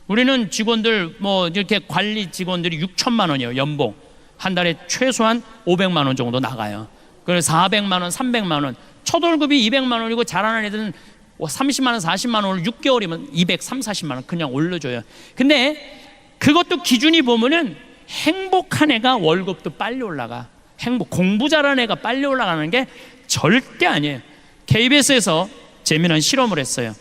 우리는 직원들 뭐 이렇게 관리 직원들이 6천만 원이에요. 연봉. 한 달에 최소한 500만 원 정도 나가요. 그래서 400만 원, 300만 원. 첫 월급이 200만 원이고 잘하는 애들은 30만 원, 40만 원을 6개월이면 230, 40만 원 그냥 올려줘요. 근데 그것도 기준이 보면은 행복한 애가 월급도 빨리 올라가. 공부 잘하는 애가 빨리 올라가는 게 절대 아니에요. KBS에서 재미난 실험을 했어요.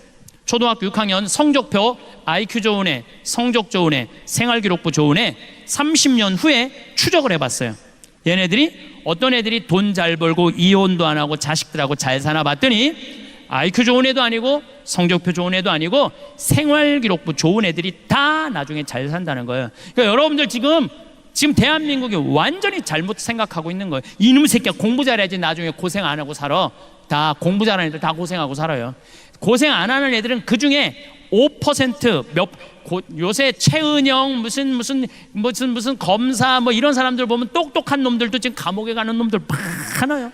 초등학교 6학년 성적표 IQ 좋은 애, 성적 좋은 애, 생활기록부 좋은 애 30년 후에 추적을 해봤어요. 얘네들이 어떤 애들이 돈 잘 벌고 이혼도 안 하고 자식들하고 잘 사나 봤더니 IQ 좋은 애도 아니고 성적표 좋은 애도 아니고 생활기록부 좋은 애들이 다 나중에 잘 산다는 거예요. 그러니까 여러분들 지금 대한민국이 완전히 잘못 생각하고 있는 거예요. 이놈 새끼야 공부 잘해야지 나중에 고생 안 하고 살아. 다 공부 잘하는 애들 다 고생하고 살아요. 고생 안 하는 애들은 그중에 5% 요새 최은영 무슨 검사 뭐 이런 사람들 보면 똑똑한 놈들도 지금 감옥에 가는 놈들 많아요.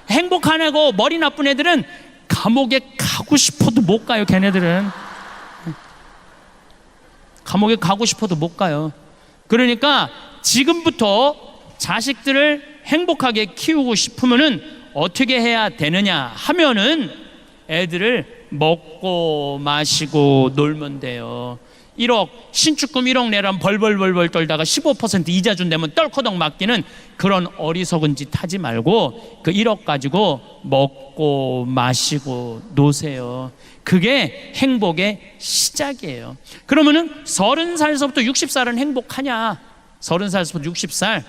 행복한 애고 머리 나쁜 애들은 감옥에 가고 싶어도 못 가요. 걔네들은 감옥에 가고 싶어도 못 가요. 그러니까 지금부터 자식들을 행복하게 키우고 싶으면은 어떻게 해야 되느냐 하면은 애들을 먹고 마시고 놀면 돼요. 1억 신축금 1억 내라면 벌벌 떨다가 15% 이자 준다면 떨커덕 맡기는 그런 어리석은 짓 하지 말고 그 1억 가지고 먹고 마시고 노세요. 그게 행복의 시작이에요. 그러면은 30살서부터 60살은 행복하냐? 30살서부터 60살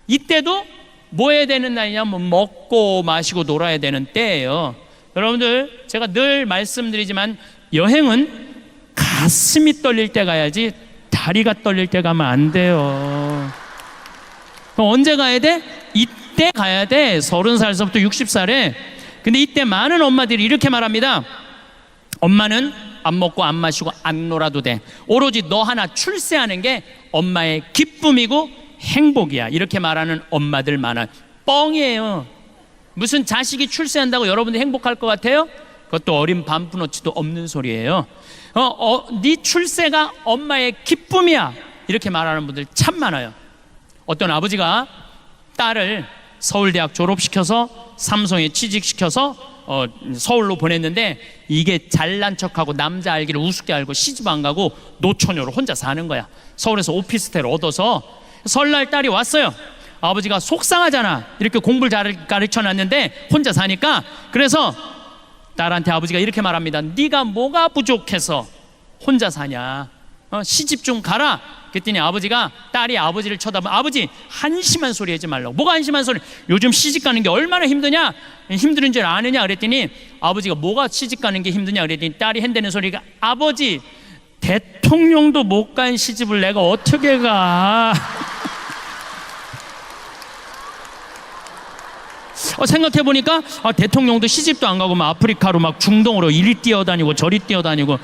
이때도 뭐 해야 되는 나이냐면 먹고 마시고 놀아야 되는 때예요. 여러분들 제가 늘 말씀드리지만 여행은 가슴이 떨릴 때 가야지 다리가 떨릴 때 가면 안 돼요. 그럼 언제 가야 돼? 이때 가야 돼. 30살서부터 60살에. 근데 이때 많은 엄마들이 이렇게 말합니다. 엄마는 안 먹고 안 마시고 안 놀아도 돼. 오로지 너 하나 출세하는 게 엄마의 기쁨이고 행복이야. 이렇게 말하는 엄마들 많아요. 뻥이에요. 무슨 자식이 출세한다고 여러분들 행복할 것 같아요? 그것도 어린 반푼어치도 없는 소리예요. 네 출세가 엄마의 기쁨이야. 이렇게 말하는 분들 참 많아요. 어떤 아버지가 딸을 서울대학 졸업시켜서 삼성에 취직시켜서 서울로 보냈는데 이게 잘난 척하고 남자 알기를 우습게 알고 시집 안 가고 노처녀로 혼자 사는 거야. 서울에서 오피스텔 얻어서 설날 딸이 왔어요. 아버지가 속상하잖아. 이렇게 공부를 잘 가르쳐놨는데 혼자 사니까. 그래서 딸한테 아버지가 이렇게 말합니다. 네가 뭐가 부족해서 혼자 사냐? 시집 좀 가라. 그랬더니 아버지가 딸이 아버지를 쳐다보면 아버지 한심한 소리 하지 말라고. 뭐가 한심한 소리? 요즘 시집 가는 게 얼마나 힘드냐? 힘든 줄 아느냐? 그랬더니 아버지가 뭐가 시집 가는 게 힘드냐? 그랬더니 딸이 한다는 소리가 아버지 대통령도 못 간 시집을 내가 어떻게 가? 생각해보니까 대통령도 시집도 안 가고 막 아프리카로 막 중동으로 이리 뛰어다니고 저리 뛰어다니고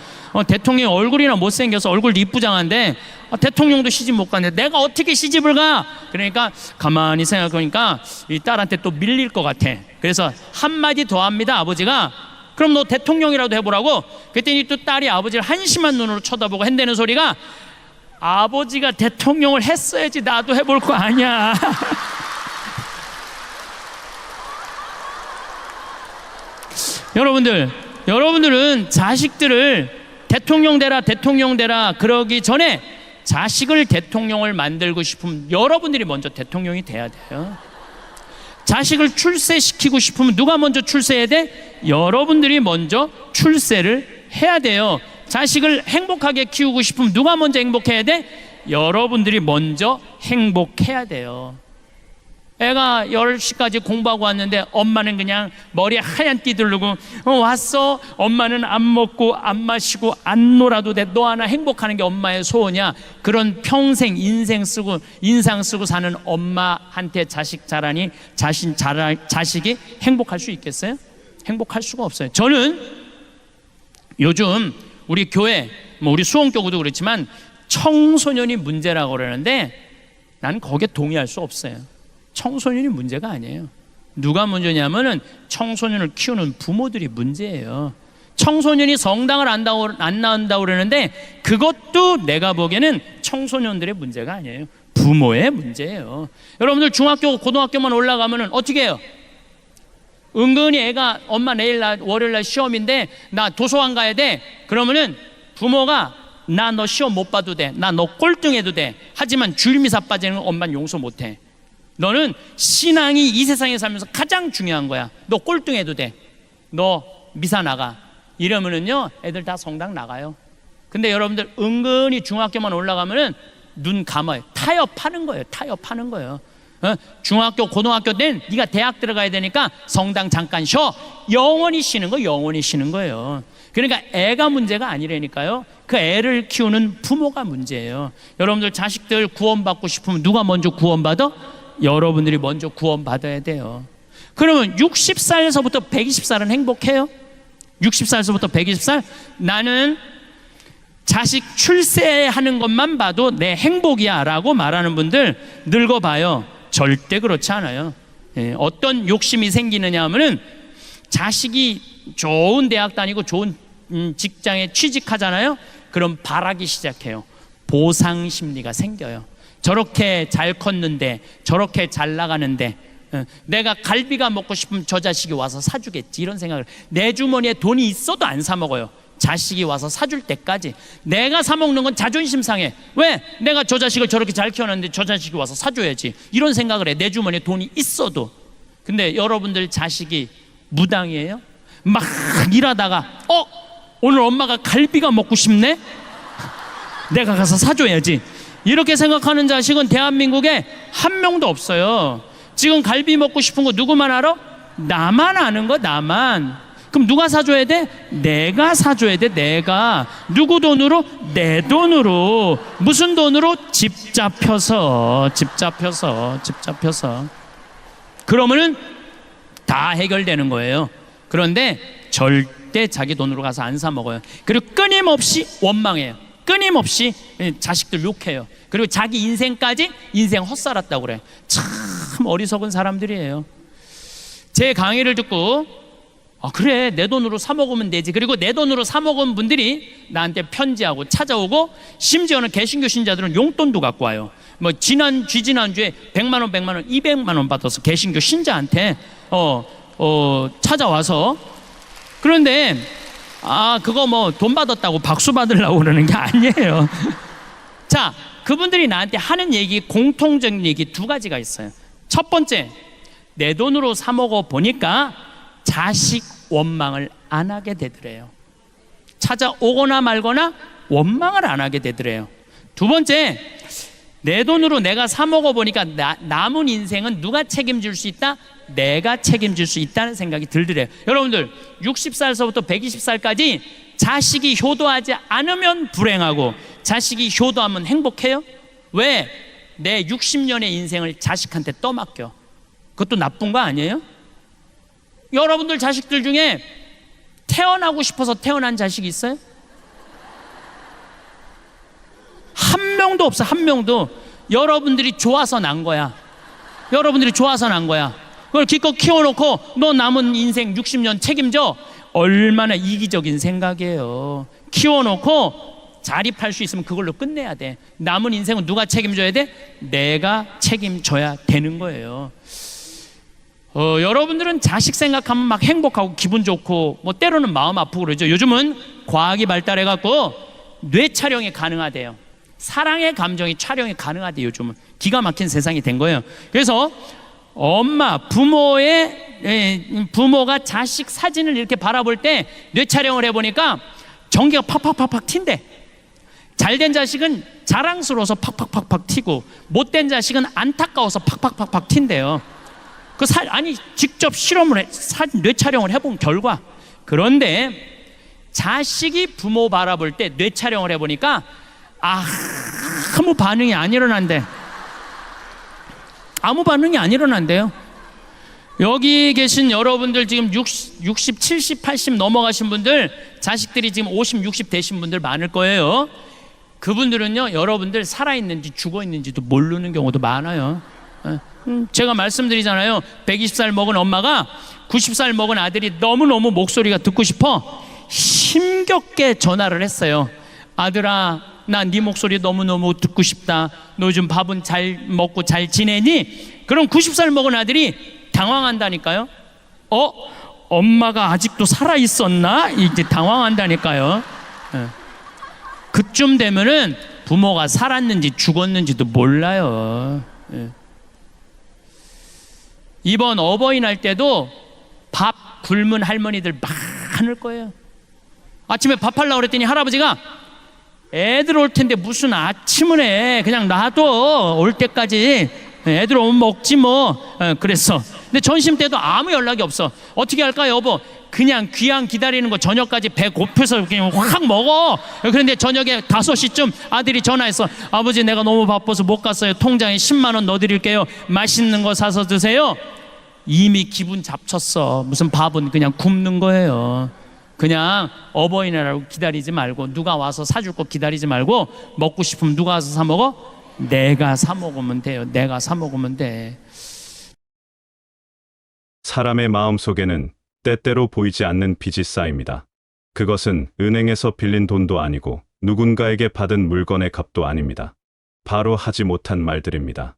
대통령 얼굴이나 못생겨서 얼굴도 이쁘장한데 대통령도 시집 못 가는데 내가 어떻게 시집을 가? 그러니까 가만히 생각해보니까 이 딸한테 또 밀릴 것 같아. 그래서 한마디 더 합니다. 아버지가 그럼 너 대통령이라도 해보라고. 그랬더니 또 딸이 아버지를 한심한 눈으로 쳐다보고 한다는 소리가 아버지가 대통령을 했어야지 나도 해볼 거 아니야. 여러분들은 자식들을 대통령 되라 그러기 전에 자식을 대통령을 만들고 싶으면 여러분들이 먼저 대통령이 돼야 돼요. 자식을 출세시키고 싶으면 누가 먼저 출세해야 돼? 여러분들이 먼저 출세를 해야 돼요. 자식을 행복하게 키우고 싶으면 누가 먼저 행복해야 돼? 여러분들이 먼저 행복해야 돼요. 애가 10시까지 공부하고 왔는데 엄마는 그냥 머리에 하얀 띠 두르고 왔어? 엄마는 안 먹고 안 마시고 안 놀아도 돼. 너 하나 행복하는 게 엄마의 소원이야. 그런 평생 인상 쓰고 사는 엄마한테 자식 자라니 자식이 행복할 수 있겠어요? 행복할 수가 없어요. 저는 요즘 우리 교회 우리 수원교구도 그렇지만 청소년이 문제라고 그러는데 난 거기에 동의할 수 없어요. 청소년이 문제가 아니에요. 누가 문제냐면은 청소년을 키우는 부모들이 문제예요. 청소년이 성당을 안 나온다고 그러는데 그것도 내가 보기에는 청소년들의 문제가 아니에요. 부모의 문제예요. 여러분들 중학교, 고등학교만 올라가면은 어떻게 해요? 은근히 애가 엄마 내일 월요일 날 시험인데 나 도서관 가야 돼. 그러면은 부모가 나 너 시험 못 봐도 돼. 나 너 꼴등해도 돼. 하지만 주일미사 빠지는 건 엄마는 용서 못 해. 너는 신앙이 이 세상에 살면서 가장 중요한 거야. 너 꼴등해도 돼. 너 미사 나가. 이러면은요 애들 다 성당 나가요. 근데 여러분들 은근히 중학교만 올라가면은 눈 감아요. 타협하는 거예요. 타협하는 거예요. 중학교, 고등학교 때는 네가 대학 들어가야 되니까 성당 잠깐 쉬어. 영원히 쉬는 거, 영원히 쉬는 거예요. 그러니까 애가 문제가 아니라니까요. 그 애를 키우는 부모가 문제예요. 여러분들 자식들 구원받고 싶으면 누가 먼저 구원받아? 여러분들이 먼저 구원받아야 돼요. 그러면 60살에서부터 120살은 행복해요? 60살에서부터 120살? 나는 자식 출세하는 것만 봐도 내 행복이야 라고 말하는 분들 늙어봐요. 절대 그렇지 않아요. 어떤 욕심이 생기느냐 하면은 자식이 좋은 대학 다니고 좋은 직장에 취직하잖아요. 그럼 바라기 시작해요. 보상 심리가 생겨요. 저렇게 잘 컸는데, 저렇게 잘 나가는데 내가 갈비가 먹고 싶으면 저 자식이 와서 사주겠지, 이런 생각을. 내 주머니에 돈이 있어도 안 사 먹어요. 자식이 와서 사줄 때까지. 내가 사 먹는 건 자존심 상해. 왜? 내가 저 자식을 저렇게 잘 키워놨는데 저 자식이 와서 사줘야지, 이런 생각을 해. 내 주머니에 돈이 있어도. 근데 여러분들 자식이 무당이에요? 막 일하다가 오늘 엄마가 갈비가 먹고 싶네? 내가 가서 사줘야지, 이렇게 생각하는 자식은 대한민국에 한 명도 없어요. 지금 갈비 먹고 싶은 거 누구만 알아? 나만 아는 거, 나만. 그럼 누가 사줘야 돼? 내가 사줘야 돼. 내가. 누구 돈으로? 내 돈으로. 무슨 돈으로? 집 잡혀서. 그러면은 다 해결되는 거예요. 그런데 절대 자기 돈으로 가서 안 사 먹어요. 그리고 끊임없이 원망해요. 끊임없이 자식들 욕해요. 그리고 자기 인생까지 인생 헛살았다고 그래. 참 어리석은 사람들이에요. 제 강의를 듣고 그래, 내 돈으로 사 먹으면 되지. 그리고 내 돈으로 사 먹은 분들이 나한테 편지하고 찾아오고, 심지어는 개신교 신자들은 용돈도 갖고 와요. 뭐 지난주에 100만 원, 200만 원 받아서 개신교 신자한테 찾아와서. 그런데 그거 뭐 돈 받았다고 박수 받으려고 그러는 게 아니에요. 자, 그분들이 나한테 하는 얘기, 공통적인 얘기 두 가지가 있어요. 첫 번째, 내 돈으로 사 먹어 보니까 자식 원망을 안 하게 되더래요. 찾아오거나 말거나 원망을 안 하게 되더래요. 두 번째, 내 돈으로 내가 사 먹어 보니까 남은 인생은 누가 책임질 수 있다? 내가 책임질 수 있다는 생각이 들더래요. 여러분들 60살서부터 120살까지 자식이 효도하지 않으면 불행하고, 자식이 효도하면 행복해요? 왜? 내 60년의 인생을 자식한테 떠맡겨. 그것도 나쁜 거 아니에요? 여러분들 자식들 중에 태어나고 싶어서 태어난 자식이 있어요? 한 명도 없어. 한 명도. 여러분들이 좋아서 난 거야. 여러분들이 좋아서 난 거야. 그걸 기껏 키워놓고 너 남은 인생 60년 책임져. 얼마나 이기적인 생각이에요. 키워놓고 자립할 수 있으면 그걸로 끝내야 돼. 남은 인생은 누가 책임져야 돼? 내가 책임져야 되는 거예요. 여러분들은 자식 생각하면 막 행복하고 기분 좋고 뭐 때로는 마음 아프고 그러죠. 요즘은 과학이 발달해갖고 뇌 촬영이 가능하대요. 사랑의 감정이 촬영이 가능하대요. 요즘은 기가 막힌 세상이 된 거예요. 그래서 부모가 자식 사진을 이렇게 바라볼 때 뇌 촬영을 해보니까 전기가 팍팍팍팍 튄대. 잘된 자식은 자랑스러워서 팍팍팍팍 튀고, 못된 자식은 안타까워서 팍팍팍팍 튄대요. 직접 실험을 뇌 촬영을 해본 결과. 그런데 자식이 부모 바라볼 때 뇌 촬영을 해보니까 아무 반응이 안 일어난대. 아무 반응이 안 일어난대요. 여기 계신 여러분들 지금 60, 70, 80 넘어가신 분들, 자식들이 지금 50, 60 되신 분들 많을 거예요. 그분들은요, 여러분들 살아있는지 죽어있는지도 모르는 경우도 많아요. 제가 말씀드리잖아요. 120살 먹은 엄마가 90살 먹은 아들이 너무너무 목소리가 듣고 싶어 힘겹게 전화를 했어요. 아들아, 나 네 목소리 너무너무 듣고 싶다. 너 요즘 밥은 잘 먹고 잘 지내니? 그럼 90살 먹은 아들이 당황한다니까요. 엄마가 아직도 살아있었나? 이제 당황한다니까요. 그쯤 되면은 부모가 살았는지 죽었는지도 몰라요. 이번 어버이날 때도 밥 굶은 할머니들 많을 거예요. 아침에 밥 하려고 그랬더니 할아버지가 애들 올 텐데 무슨 아침을 해. 그냥 놔둬. 올 때까지. 애들 오면 먹지 뭐. 그랬어. 근데 점심 때도 아무 연락이 없어. 어떻게 할까 여보? 그냥 귀양 기다리는 거 저녁까지 배 고파서 그냥 확 먹어. 그런데 저녁에 5시쯤 아들이 전화했어. 아버지, 내가 너무 바빠서 못 갔어요. 통장에 10만 원 넣어드릴게요. 맛있는 거 사서 드세요. 이미 기분 잡쳤어. 무슨 밥은 그냥 굶는 거예요. 그냥 어버이날하고 기다리지 말고, 누가 와서 사줄 거 기다리지 말고, 먹고 싶으면 누가 와서 사 먹어? 내가 사 먹으면 돼요. 내가 사 먹으면 돼. 사람의 마음속에는 때때로 보이지 않는 빚이 쌓입니다. 그것은 은행에서 빌린 돈도 아니고 누군가에게 받은 물건의 값도 아닙니다. 바로 하지 못한 말들입니다.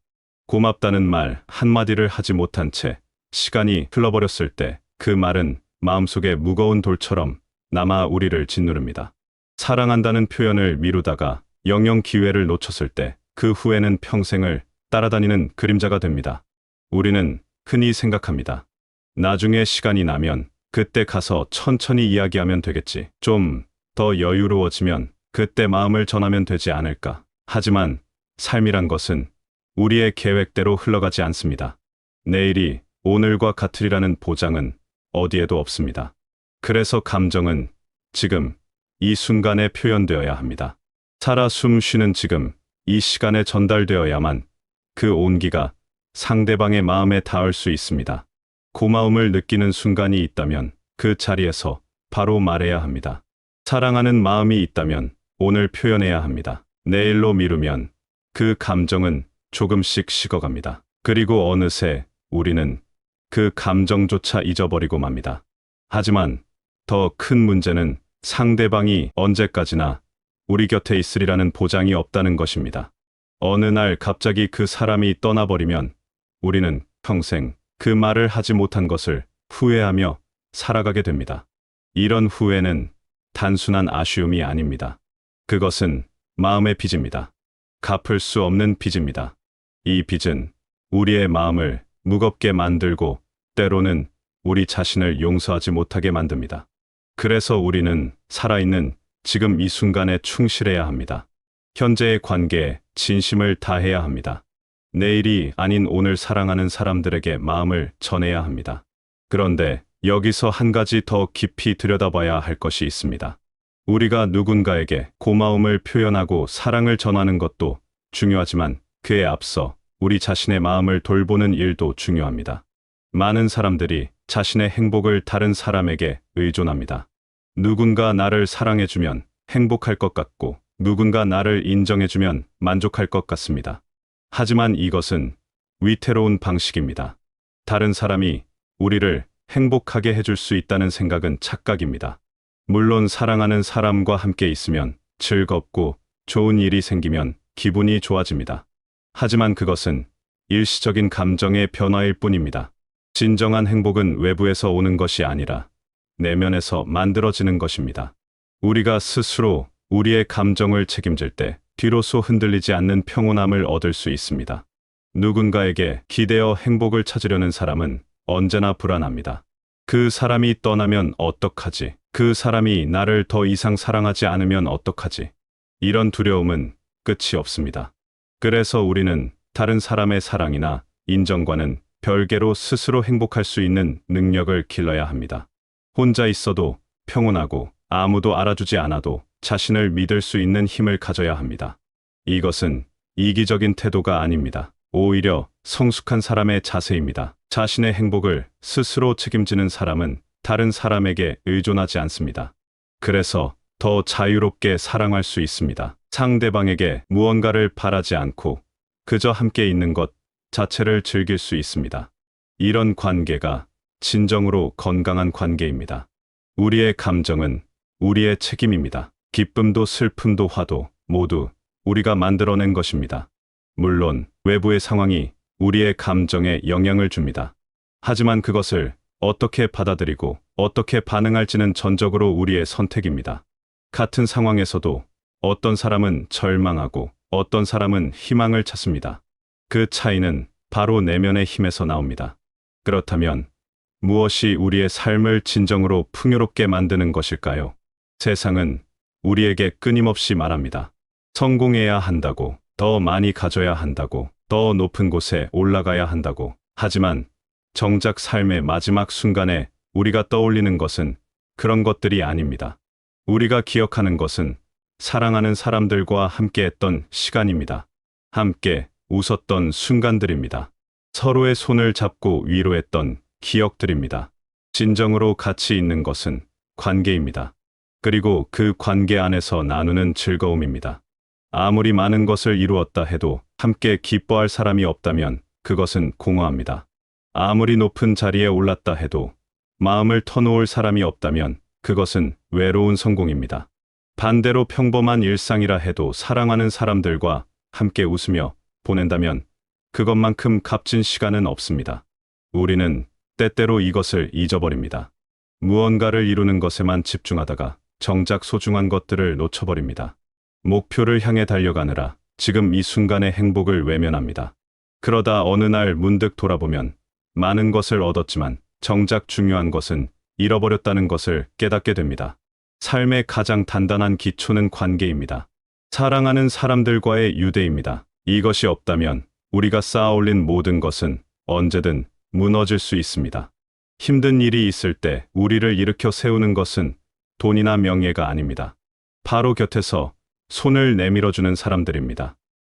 고맙다는 말 한마디를 하지 못한 채 시간이 흘러버렸을 때 그 말은 마음속에 무거운 돌처럼 남아 우리를 짓누릅니다. 사랑한다는 표현을 미루다가 영영 기회를 놓쳤을 때 그 후에는 평생을 따라다니는 그림자가 됩니다. 우리는 흔히 생각합니다. 나중에 시간이 나면 그때 가서 천천히 이야기하면 되겠지. 좀 더 여유로워지면 그때 마음을 전하면 되지 않을까. 하지만 삶이란 것은 우리의 계획대로 흘러가지 않습니다. 내일이 오늘과 같으리라는 보장은 어디에도 없습니다. 그래서 감정은 지금 이 순간에 표현되어야 합니다. 살아 숨 쉬는 지금 이 시간에 전달되어야만 그 온기가 상대방의 마음에 닿을 수 있습니다. 고마움을 느끼는 순간이 있다면 그 자리에서 바로 말해야 합니다. 사랑하는 마음이 있다면 오늘 표현해야 합니다. 내일로 미루면 그 감정은 조금씩 식어갑니다. 그리고 어느새 우리는 그 감정조차 잊어버리고 맙니다. 하지만 더 큰 문제는 상대방이 언제까지나 우리 곁에 있으리라는 보장이 없다는 것입니다. 어느 날 갑자기 그 사람이 떠나버리면 우리는 평생 그 말을 하지 못한 것을 후회하며 살아가게 됩니다. 이런 후회는 단순한 아쉬움이 아닙니다. 그것은 마음의 빚입니다. 갚을 수 없는 빚입니다. 이 빚은 우리의 마음을 무겁게 만들고 때로는 우리 자신을 용서하지 못하게 만듭니다. 그래서 우리는 살아있는 지금 이 순간에 충실해야 합니다. 현재의 관계에 진심을 다해야 합니다. 내일이 아닌 오늘 사랑하는 사람들에게 마음을 전해야 합니다. 그런데 여기서 한 가지 더 깊이 들여다봐야 할 것이 있습니다. 우리가 누군가에게 고마움을 표현하고 사랑을 전하는 것도 중요하지만 그에 앞서 우리 자신의 마음을 돌보는 일도 중요합니다. 많은 사람들이 자신의 행복을 다른 사람에게 의존합니다. 누군가 나를 사랑해주면 행복할 것 같고 누군가 나를 인정해주면 만족할 것 같습니다. 하지만 이것은 위태로운 방식입니다. 다른 사람이 우리를 행복하게 해줄 수 있다는 생각은 착각입니다. 물론 사랑하는 사람과 함께 있으면 즐겁고 좋은 일이 생기면 기분이 좋아집니다. 하지만 그것은 일시적인 감정의 변화일 뿐입니다. 진정한 행복은 외부에서 오는 것이 아니라 내면에서 만들어지는 것입니다. 우리가 스스로 우리의 감정을 책임질 때 뒤로서 흔들리지 않는 평온함을 얻을 수 있습니다. 누군가에게 기대어 행복을 찾으려는 사람은 언제나 불안합니다. 그 사람이 떠나면 어떡하지? 그 사람이 나를 더 이상 사랑하지 않으면 어떡하지? 이런 두려움은 끝이 없습니다. 그래서 우리는 다른 사람의 사랑이나 인정과는 별개로 스스로 행복할 수 있는 능력을 길러야 합니다. 혼자 있어도 평온하고 아무도 알아주지 않아도 자신을 믿을 수 있는 힘을 가져야 합니다. 이것은 이기적인 태도가 아닙니다. 오히려 성숙한 사람의 자세입니다. 자신의 행복을 스스로 책임지는 사람은 다른 사람에게 의존하지 않습니다. 그래서 더 자유롭게 사랑할 수 있습니다. 상대방에게 무언가를 바라지 않고 그저 함께 있는 것, 자체를 즐길 수 있습니다. 이런 관계가 진정으로 건강한 관계입니다. 우리의 감정은 우리의 책임입니다. 기쁨도 슬픔도 화도 모두 우리가 만들어낸 것입니다. 물론 외부의 상황이 우리의 감정에 영향을 줍니다. 하지만 그것을 어떻게 받아들이고 어떻게 반응할지는 전적으로 우리의 선택입니다. 같은 상황에서도 어떤 사람은 절망하고 어떤 사람은 희망을 찾습니다. 그 차이는 바로 내면의 힘에서 나옵니다. 그렇다면 무엇이 우리의 삶을 진정으로 풍요롭게 만드는 것일까요? 세상은 우리에게 끊임없이 말합니다. 성공해야 한다고, 더 많이 가져야 한다고, 더 높은 곳에 올라가야 한다고. 하지만 정작 삶의 마지막 순간에 우리가 떠올리는 것은 그런 것들이 아닙니다. 우리가 기억하는 것은 사랑하는 사람들과 함께했던 시간입니다. 함께 웃었던 순간들입니다. 서로의 손을 잡고 위로했던 기억들입니다. 진정으로 가치 있는 것은 관계입니다. 그리고 그 관계 안에서 나누는 즐거움입니다. 아무리 많은 것을 이루었다 해도 함께 기뻐할 사람이 없다면 그것은 공허합니다. 아무리 높은 자리에 올랐다 해도 마음을 터놓을 사람이 없다면 그것은 외로운 성공입니다. 반대로 평범한 일상이라 해도 사랑하는 사람들과 함께 웃으며 보낸다면 그것만큼 값진 시간은 없습니다. 우리는 때때로 이것을 잊어버립니다. 무언가를 이루는 것에만 집중하다가 정작 소중한 것들을 놓쳐버립니다. 목표를 향해 달려가느라 지금 이 순간의 행복을 외면합니다. 그러다 어느 날 문득 돌아보면 많은 것을 얻었지만 정작 중요한 것은 잃어버렸다는 것을 깨닫게 됩니다. 삶의 가장 단단한 기초는 관계입니다. 사랑하는 사람들과의 유대입니다. 이것이 없다면 우리가 쌓아 올린 모든 것은 언제든 무너질 수 있습니다. 힘든 일이 있을 때 우리를 일으켜 세우는 것은 돈이나 명예가 아닙니다. 바로 곁에서 손을 내밀어주는 사람들입니다.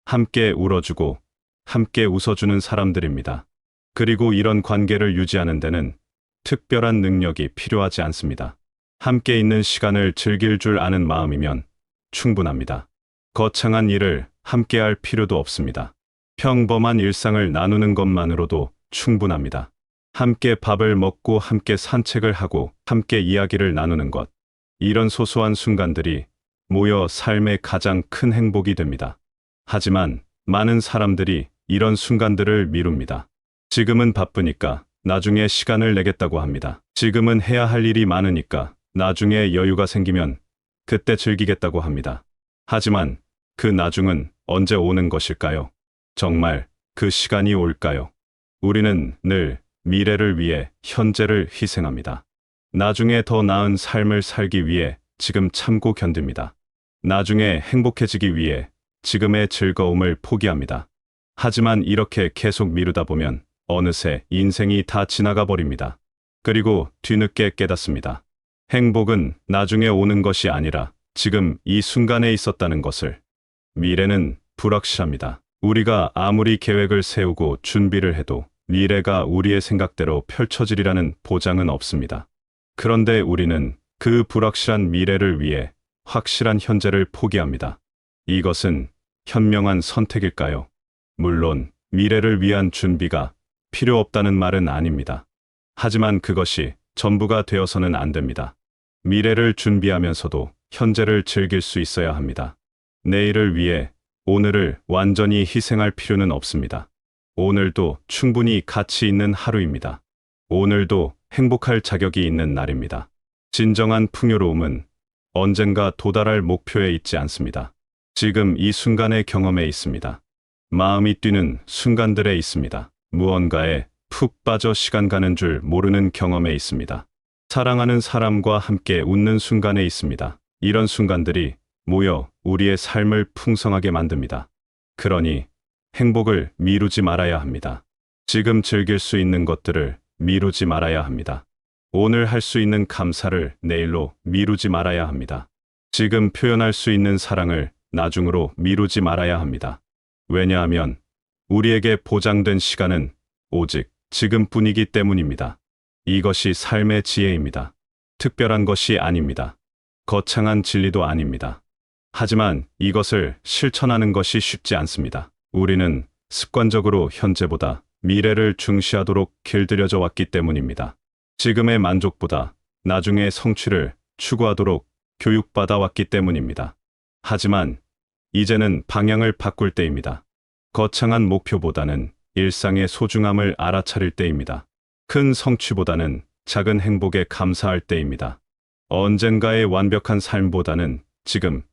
함께 울어주고 함께 웃어주는 사람들입니다. 그리고 이런 관계를 유지하는 데는 특별한 능력이 필요하지 않습니다. 함께 있는 시간을 즐길 줄 아는 마음이면 충분합니다. 거창한 일을 함께할 필요도 없습니다. 평범한 일상을 나누는 것만으로도 충분합니다. 함께 밥을 먹고 함께 산책을 하고 함께 이야기를 나누는 것. 이런 소소한 순간들이 모여 삶의 가장 큰 행복이 됩니다. 하지만 많은 사람들이 이런 순간들을 미룹니다. 지금은 바쁘니까 나중에 시간을 내겠다고 합니다. 지금은 해야 할 일이 많으니까 나중에 여유가 생기면 그때 즐기겠다고 합니다. 하지만 그 나중은 언제 오는 것일까요? 정말 그 시간이 올까요? 우리는 늘 미래를 위해 현재를 희생합니다. 나중에 더 나은 삶을 살기 위해 지금 참고 견딥니다. 나중에 행복해지기 위해 지금의 즐거움을 포기합니다. 하지만 이렇게 계속 미루다 보면 어느새 인생이 다 지나가 버립니다. 그리고 뒤늦게 깨닫습니다. 행복은 나중에 오는 것이 아니라 지금 이 순간에 있었다는 것을. 미래는 불확실합니다. 우리가 아무리 계획을 세우고 준비를 해도 미래가 우리의 생각대로 펼쳐지리라는 보장은 없습니다. 그런데 우리는 그 불확실한 미래를 위해 확실한 현재를 포기합니다. 이것은 현명한 선택일까요? 물론 미래를 위한 준비가 필요 없다는 말은 아닙니다. 하지만 그것이 전부가 되어서는 안 됩니다. 미래를 준비하면서도 현재를 즐길 수 있어야 합니다. 내일을 위해 오늘을 완전히 희생할 필요는 없습니다. 오늘도 충분히 가치 있는 하루입니다. 오늘도 행복할 자격이 있는 날입니다. 진정한 풍요로움은 언젠가 도달할 목표에 있지 않습니다. 지금 이 순간의 경험에 있습니다. 마음이 뛰는 순간들에 있습니다. 무언가에 푹 빠져 시간 가는 줄 모르는 경험에 있습니다. 사랑하는 사람과 함께 웃는 순간에 있습니다. 이런 순간들이 모여 우리의 삶을 풍성하게 만듭니다. 그러니 행복을 미루지 말아야 합니다. 지금 즐길 수 있는 것들을 미루지 말아야 합니다. 오늘 할 수 있는 감사를 내일로 미루지 말아야 합니다. 지금 표현할 수 있는 사랑을 나중으로 미루지 말아야 합니다. 왜냐하면 우리에게 보장된 시간은 오직 지금뿐이기 때문입니다. 이것이 삶의 지혜입니다. 특별한 것이 아닙니다. 거창한 진리도 아닙니다. 하지만 이것을 실천하는 것이 쉽지 않습니다. 우리는 습관적으로 현재보다 미래를 중시하도록 길들여져 왔기 때문입니다. 지금의 만족보다 나중의 성취를 추구하도록 교육받아 왔기 때문입니다. 하지만 이제는 방향을 바꿀 때입니다. 거창한 목표보다는 일상의 소중함을 알아차릴 때입니다. 큰 성취보다는 작은 행복에 감사할 때입니다. 언젠가의 완벽한 삶보다는 지금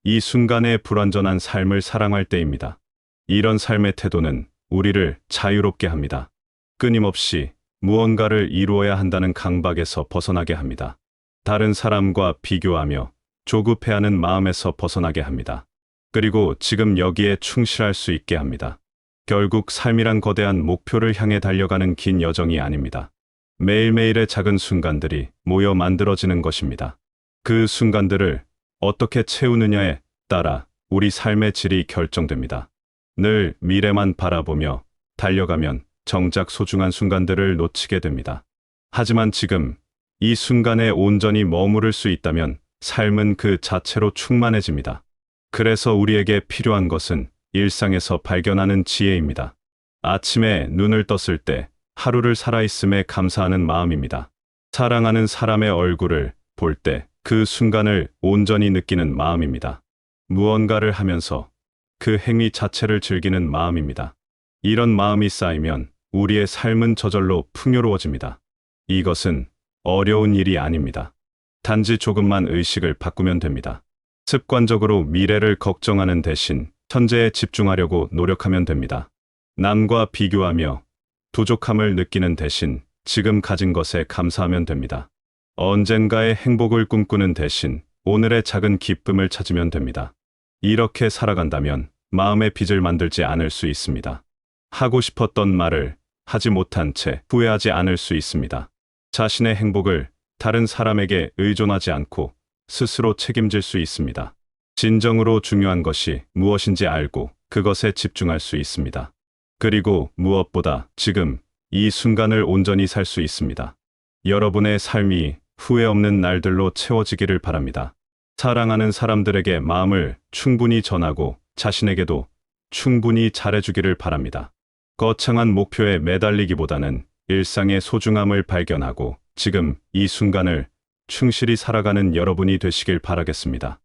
이 순간의 불완전한 삶을 사랑할 때입니다. 이런 삶의 태도는 우리를 자유롭게 합니다. 끊임없이 무언가를 이루어야 한다는 강박에서 벗어나게 합니다. 다른 사람과 비교하며 조급해하는 마음에서 벗어나게 합니다. 그리고 지금 여기에 충실할 수 있게 합니다. 결국 삶이란 거대한 목표를 향해 달려가는 긴 여정이 아닙니다. 매일매일의 작은 순간들이 모여 만들어지는 것입니다. 그 순간들을 어떻게 채우느냐에 따라 우리 삶의 질이 결정됩니다. 늘 미래만 바라보며 달려가면 정작 소중한 순간들을 놓치게 됩니다. 하지만 지금 이 순간에 온전히 머무를 수 있다면 삶은 그 자체로 충만해집니다. 그래서 우리에게 필요한 것은 일상에서 발견하는 지혜입니다. 아침에 눈을 떴을 때 하루를 살아있음에 감사하는 마음입니다. 사랑하는 사람의 얼굴을 볼 때 그 순간을 온전히 느끼는 마음입니다. 무언가를 하면서 그 행위 자체를 즐기는 마음입니다. 이런 마음이 쌓이면 우리의 삶은 저절로 풍요로워집니다. 이것은 어려운 일이 아닙니다. 단지 조금만 의식을 바꾸면 됩니다. 습관적으로 미래를 걱정하는 대신 현재에 집중하려고 노력하면 됩니다. 남과 비교하며 부족함을 느끼는 대신 지금 가진 것에 감사하면 됩니다. 언젠가의 행복을 꿈꾸는 대신 오늘의 작은 기쁨을 찾으면 됩니다. 이렇게 살아간다면 마음의 빚을 만들지 않을 수 있습니다. 하고 싶었던 말을 하지 못한 채 후회하지 않을 수 있습니다. 자신의 행복을 다른 사람에게 의존하지 않고 스스로 책임질 수 있습니다. 진정으로 중요한 것이 무엇인지 알고 그것에 집중할 수 있습니다. 그리고 무엇보다 지금 이 순간을 온전히 살 수 있습니다. 여러분의 삶이 후회 없는 날들로 채워지기를 바랍니다. 사랑하는 사람들에게 마음을 충분히 전하고 자신에게도 충분히 잘해주기를 바랍니다. 거창한 목표에 매달리기보다는 일상의 소중함을 발견하고 지금 이 순간을 충실히 살아가는 여러분이 되시길 바라겠습니다.